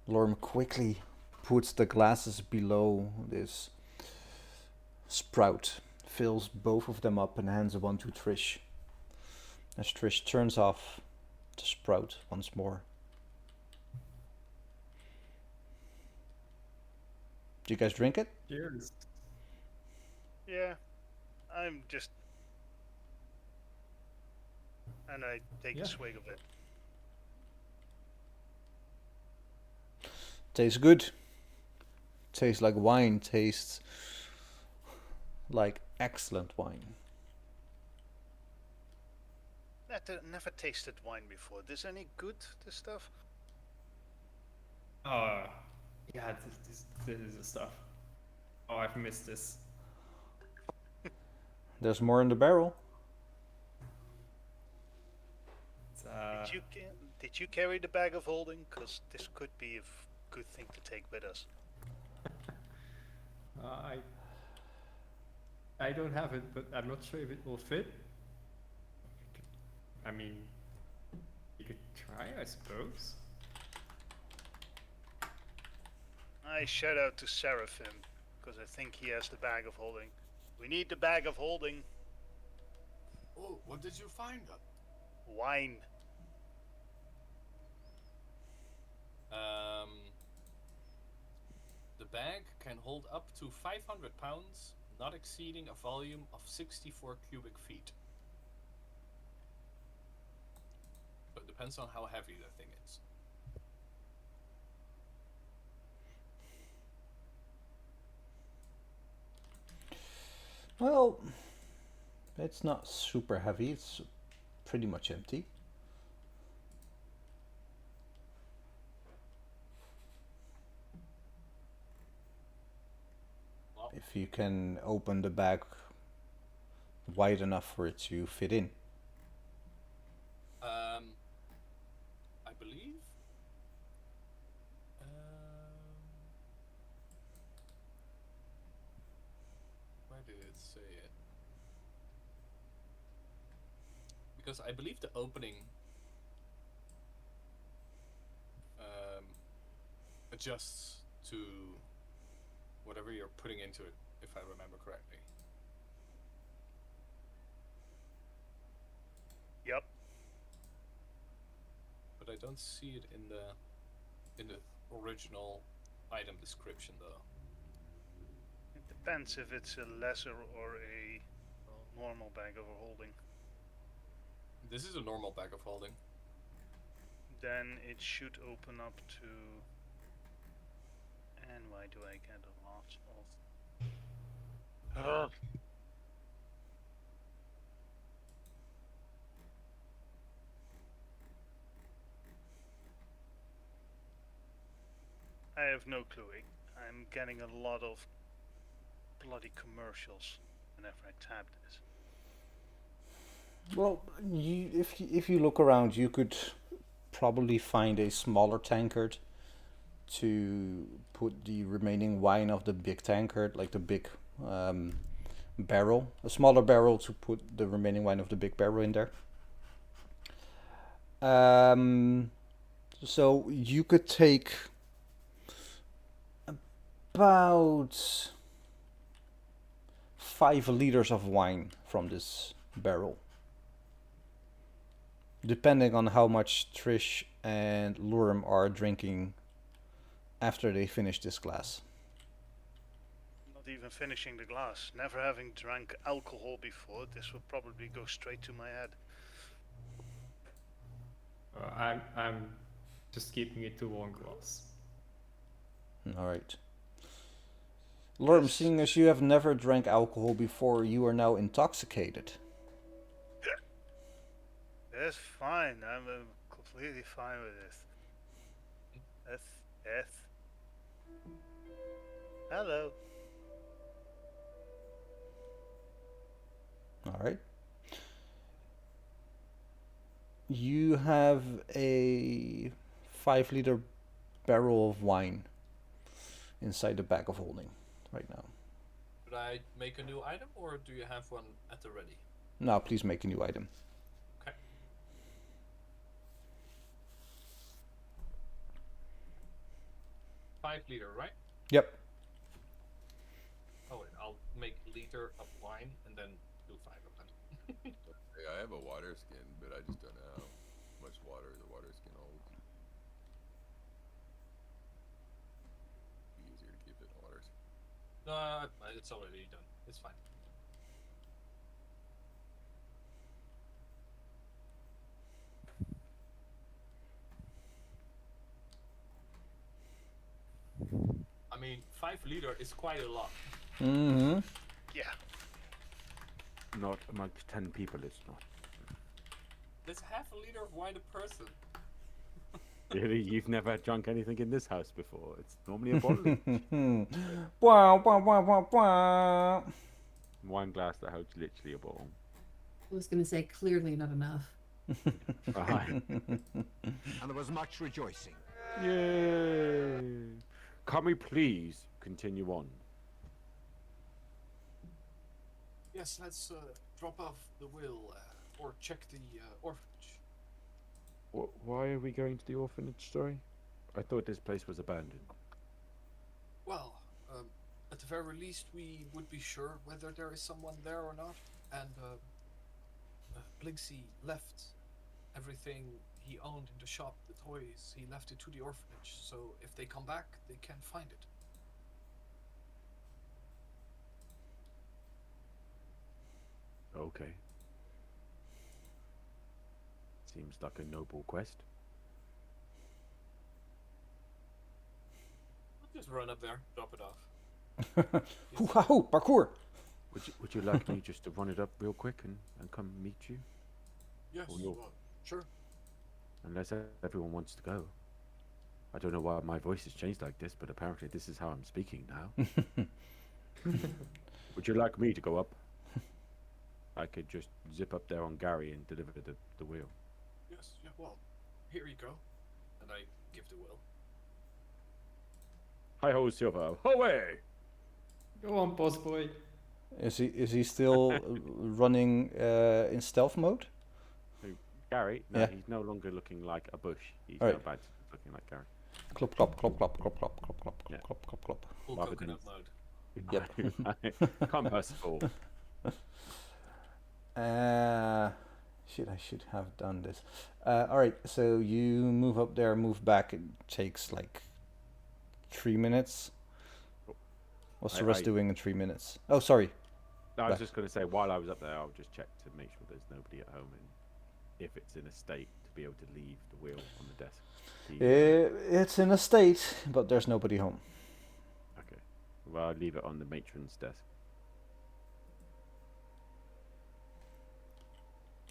Lorm quickly puts the glasses below this sprout, fills both of them up, and hands one to Trish. As Trish turns off the sprout once more. Do you guys drink it? Cheers. Yeah, I'm just... And I take Yeah. a swig of it. Tastes good. Tastes like wine. Tastes like excellent wine. Never tasted wine before. This any good, this stuff? Yeah, this is the stuff. Oh, I've missed this. There's more in the barrel. It's, Did you carry the bag of holding? Because this could be a good thing to take with us. I don't have it, but I'm not sure if it will fit. I mean, you could try, I suppose. I shout out to Seraphim, because I think he has the bag of holding. We need the bag of holding. Oh, what did you find up? Wine. The bag can hold up to 500 pounds, not exceeding a volume of 64 cubic feet. But it depends on how heavy the thing is. Well, it's not super heavy. It's pretty much empty. if you can open the bag wide enough for it to fit in. I believe. Where did it say it? Because I believe the opening adjusts to whatever you're putting into it, if I remember correctly. Yep. But I don't see it in the original item description though. It depends if it's a lesser or a normal bag of holding. This is a normal bag of holding. Then it should open up to. And why do I get a lot of? I have no clue. I'm getting a lot of bloody commercials whenever I tap this. Well, if you look around, you could probably find a smaller tankard to put the remaining wine of the big tankard, like the big barrel. A smaller barrel to put the remaining wine of the big barrel in there. So you could take about 5 liters of wine from this barrel, depending on how much Trish and Lurm are drinking after they finish this glass. Not even finishing the glass. Never having drank alcohol before, this would probably go straight to my head. I'm just keeping it to 1 glass. Alright. Lurm, seeing as you have never drank alcohol before, you are now intoxicated. That's fine. I'm completely fine with this. Yes. Hello. Alright. You have a 5-liter barrel of wine inside the bag of holding right now. Should I make a new item, or do you have one at the ready? Now, please make a new item. Okay. 5 liter, right? Yep. Oh wait, I'll make liter of wine and then do 5 of them. Hey, I have a water skin, but I just don't know how much water the water skin holds. Be easier to keep it in water. No, it's already done. It's fine. I mean, 5 liter is quite a lot. Mm-hmm. Yeah. Not amongst 10 people, it's not. That's half a liter of wine a person. Really? You've never drunk anything in this house before? It's normally a bottle. Wow, wow, wow, wow, wow. Wine glass that holds literally a bottle. I was going to say, clearly not enough. Right. And there was much rejoicing. Yay! Can we please continue on? Yes, let's drop off the will or check the orphanage. Why are we going to the orphanage, sorry? I thought this place was abandoned. Well, at the very least, we would be sure whether there is someone there or not. And Blinksy left everything he owned in the shop, the toys, he left it to the orphanage. So if they come back, they can find it. Okay. Seems like a noble quest. I'll just run up there, drop it off. Hoo-ha-hoo, parkour! Would you like me just to run it up real quick and come meet you? Yes, Oh, no. sure. Unless everyone wants to go. I don't know why my voice has changed like this, but apparently this is how I'm speaking now. Would you like me to go up? I could just zip up there on Gary and deliver the wheel. Yes, yeah, well, here you go. And I give the will. Hi ho, Silver. Away! Go on, boss boy. Is he still running in stealth mode? Gary? No, Yeah. he's no longer looking like a bush. He's Alright. now back to looking like Gary. Klop, klop, klop, klop, klop, klop, klop, klop, Yeah. klop, klop, klop. Full Rather coconut than- mode. Yep. Come, Percival. Shit, I should have done this. Alright, so you move up there, move back. It takes like 3 minutes. What's the rest I- doing in 3 minutes? Oh, sorry. No, I was Back. just going to say, while I was up there, I'll just check to make sure there's nobody at home and if it's in a state to be able to leave the wheel on the desk. It's in a state, but there's nobody home. Okay. Well, I'll leave it on the matron's desk.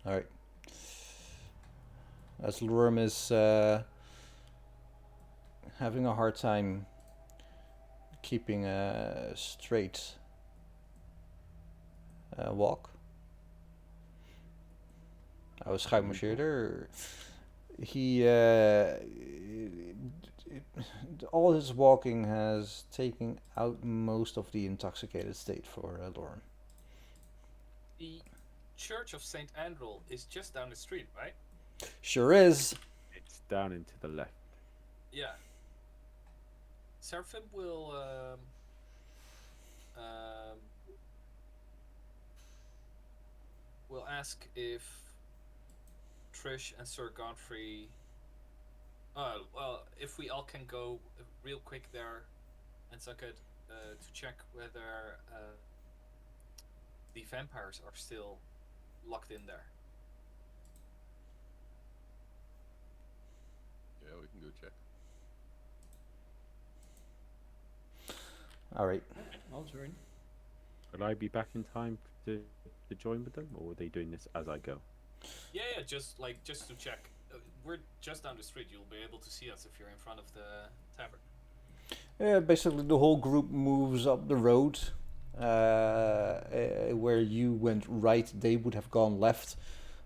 Alright. As Lorem is having a hard time keeping a straight walk. Schuimmarcheerder. He all his walking has taken out most of the intoxicated state for Lorem. The Church of Saint Andrew is just down the street, right? Sure is. It's down and to the left. Yeah. Seraphim will ask if Trish and Sir Godfrey. Well, if we all can go real quick there and suck it to check whether the vampires are still locked in there. Yeah, we can go check. Alright. I'll join. Will I be back in time to join with them, or are they doing this as I go? Yeah, just to check. We're just down the street. You'll be able to see us if you're in front of the tavern. Yeah, basically the whole group moves up the road. Where you went right, they would have gone left.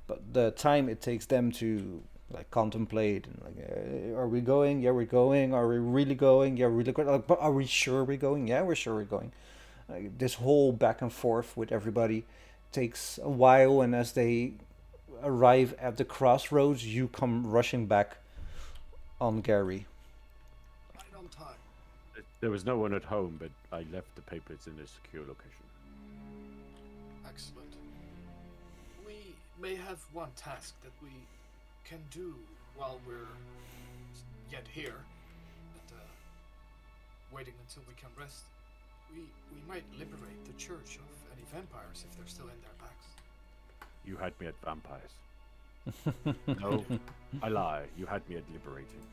But the time it takes them to like contemplate and like, are we going? Yeah, we're going. Are we really going? Yeah, really going. Like, but are we sure we're going? Yeah, we're sure we're going. This whole back and forth with everybody takes a while, and as they arrive at the crossroads, you come rushing back on Gary. Right on time. There was no one at home, but I left the papers in a secure location. Excellent. We may have one task that we can do while we're yet here, and waiting until we can rest. We might liberate the church of any vampires if they're still in their packs. You had me at vampires. No, I lie. You had me at liberating.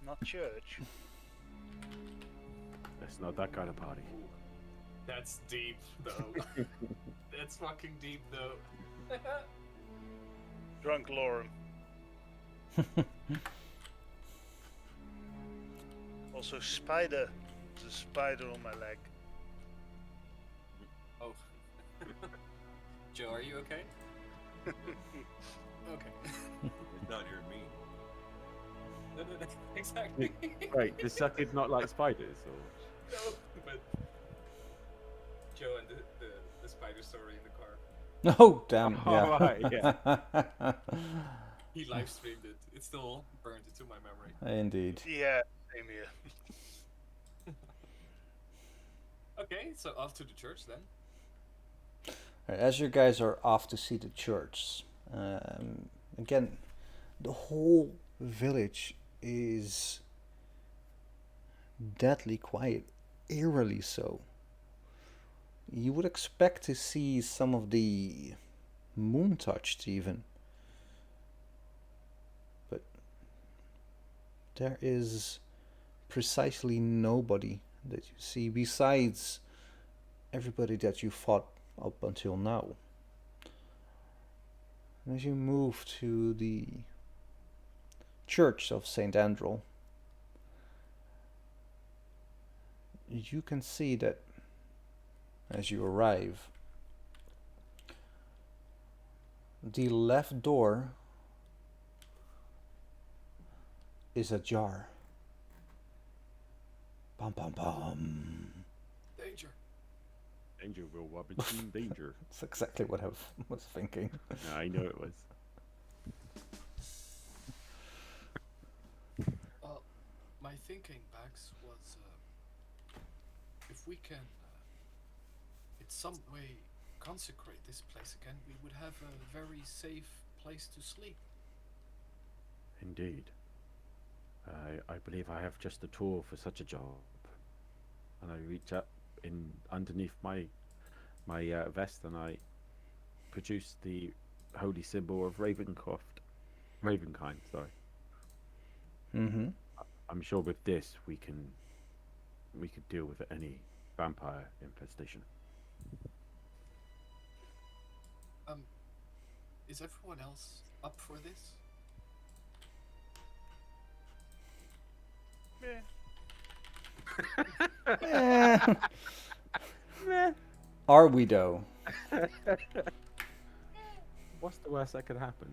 Not church. It's not that kind of party. That's deep, though. That's fucking deep, though. Drunk Lorem. Also, spider. There's a spider on my leg. Oh. Joe, are you okay? Okay. It's not near me. No, exactly. Wait, does Suckid not like spiders, or? No, but Joe and the spider story in the car. Oh, damn. Oh, Yeah. right, yeah. He live streamed it. It's still burned into my memory. Indeed. Yeah, same here. Okay, so off to the church then. As you guys are off to see the church, again, the whole village is deadly quiet, eerily so. You would expect to see some of the moon touched even, but there is precisely nobody that you see besides everybody that you fought up until now. And as you move to the church of Saint Andrew, you can see that as you arrive, the left door is ajar. Bum bum bum. Danger. Danger, Will Robinson, danger. That's exactly what I was thinking. I know it was. Well, my thinking, Bax, was if we can, in some way, consecrate this place again, we would have a very safe place to sleep. Indeed. I believe I have just the tool for such a job. And I reach up in underneath my vest and I produce the holy symbol of Ravenkind, sorry. Mm-hmm. I'm sure with this we could deal with any vampire infestation. Is everyone else up for this? Are we though? What's the worst that could happen?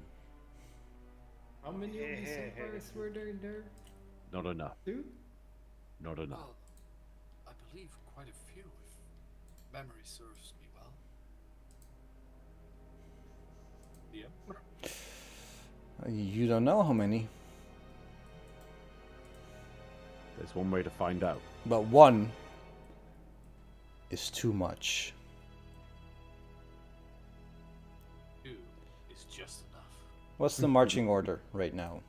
How many of these vampires were there in there? Not enough. 2? Not enough. Well, I believe quite a few, if memory serves me well. Yeah. You don't know how many, There's one way to find out. but one is too much. 2 is just enough. What's the marching order right now?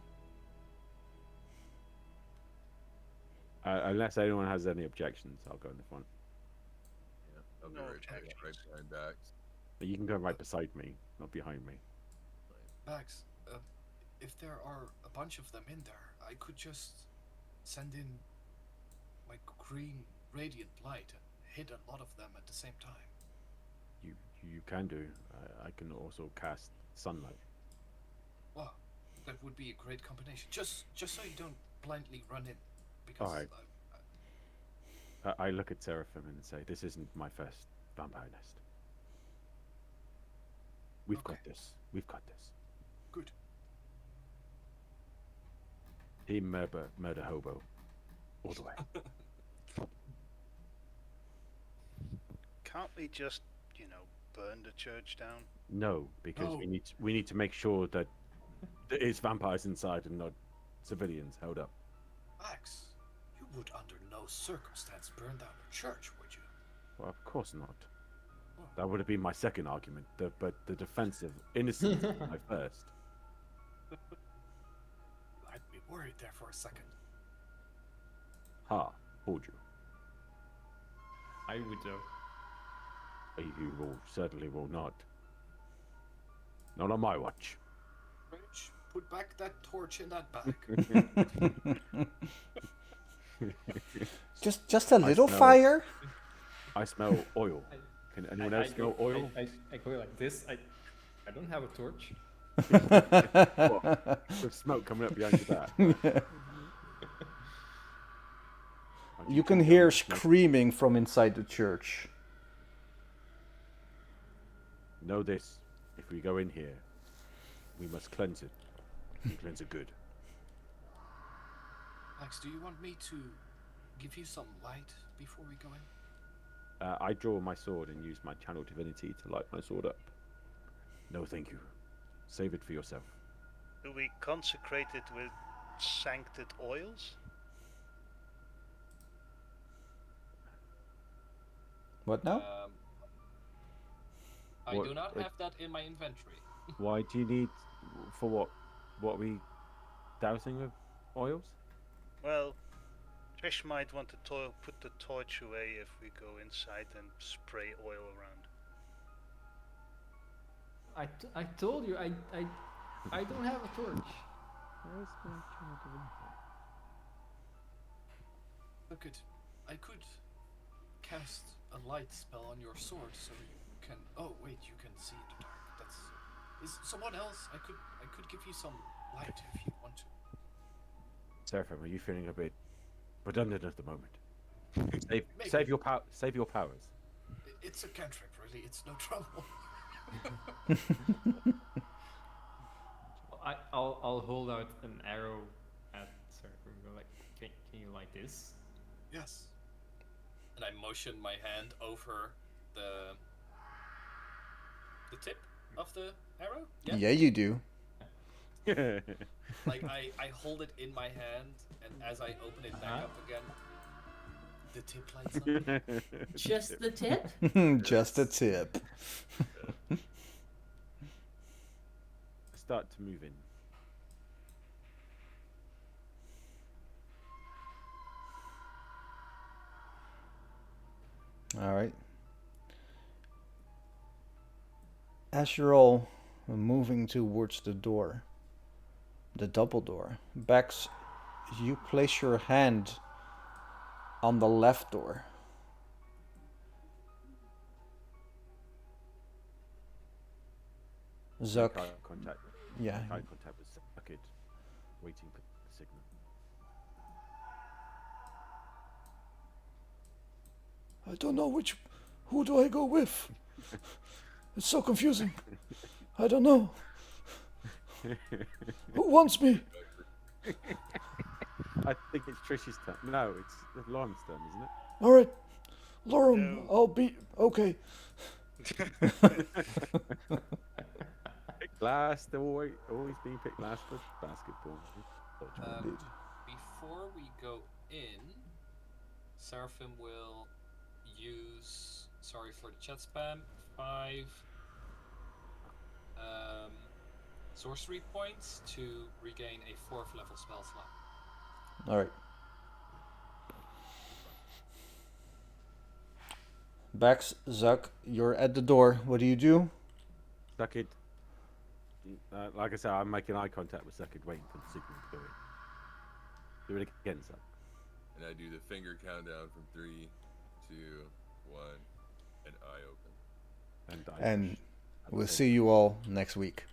Unless anyone has any objections, I'll go in the front. Yeah, I'll be No right objections. behind Dax. But you can go right beside me, not behind me. Bax, if there are a bunch of them in there, I could just send in my green radiant light and hit a lot of them at the same time. You can do. I can also cast sunlight. Wow, that would be a great combination. Just so you don't blindly run in, because Alright. I look at Seraphim and say, "This isn't my first vampire nest. We've got Okay. this. We've got this." good. Team murder hobo, all the way. Can't we just, burn the church down? No, because No. we need to make sure that there is vampires inside and not civilians held up. Bax, you would under no circumstance burn down a church, would you? Well, of course not. Oh. That would have been my second argument. But the defense of innocence is my first. I'd be worried there for a second. Ha! Hold you. I would though. You will certainly will not. Not on my watch. Rich, put back that torch in that bag. Just a little smell- fire? I smell oil. Can anyone else smell oil? I go like this. I don't have a torch. With smoke coming up behind your back. You can hear screaming from inside the church. Know this: if we go in here, we must cleanse it. And cleanse it good. Max, do you want me to give you some light before we go in? I draw my sword and use my channel divinity to light my sword up. No, thank you. Save it for yourself. Do we consecrate it with sancted oils? What now? I What- do not have that in my inventory. Why do you need? For what? What are we dousing with oils? Well, Trish might want to put the torch away if we go inside and spray oil around. I told you I don't have a torch. Look at, I could cast a light spell on your sword so you can. Oh wait, you can see in the dark. Is someone else? I could give you some light if you want to. Seraphim, are you feeling a bit redundant at the moment? Save your powers. It's a cantrip, really. It's no trouble. I'll hold out an arrow at Sir. Like, can you like this? Yes. And I motion my hand over the tip of the arrow. Yeah, you do. Like I hold it in my hand, and as I open it back up again, the tip lights up. Just the tip? Just a tip. Start to move in. All right. As you're all moving towards the door, the double door, Bex, you place your hand on the left door. Zuck, Eye contact. yeah, Eye contact with Zuck, waiting for the signal. I don't know who do I go with? It's so confusing. I don't know. Who wants me? I think it's Trish's turn. No, it's Lauren's turn, isn't it? All right, Lauren, No. I'll be okay. Pick last, always being picked last for basketball. Before we go in, Seraphim will use, sorry for the chat spam, 5 sorcery points to regain a 4th level spell slot. All right. Bax, Zuck, you're at the door. What do you do? Zuck, like I said, I'm making eye contact with Zuck, waiting for the signal to go in. Do it again, Zuck. And I do the finger countdown from 3, 2, 1, and eye open. And we'll see you all next week.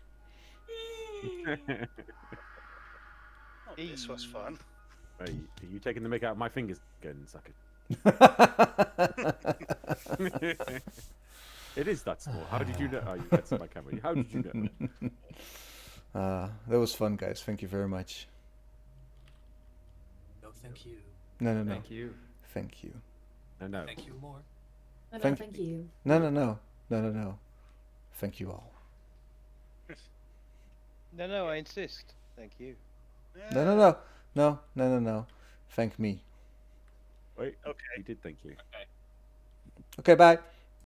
Oh, this was fun. Are you taking the mick out of my fingers again, Zuck? It is that small. How did you know? Oh, you can't see my camera. How did you know? That was fun, guys. Thank you very much. No, thank you. No. Thank you. Thank you. No. Thank you more. No, Thank- thank you. No. Thank you all. No, I insist. Thank you. No. Thank me. Wait. Okay. You did thank you. Okay. Okay, bye.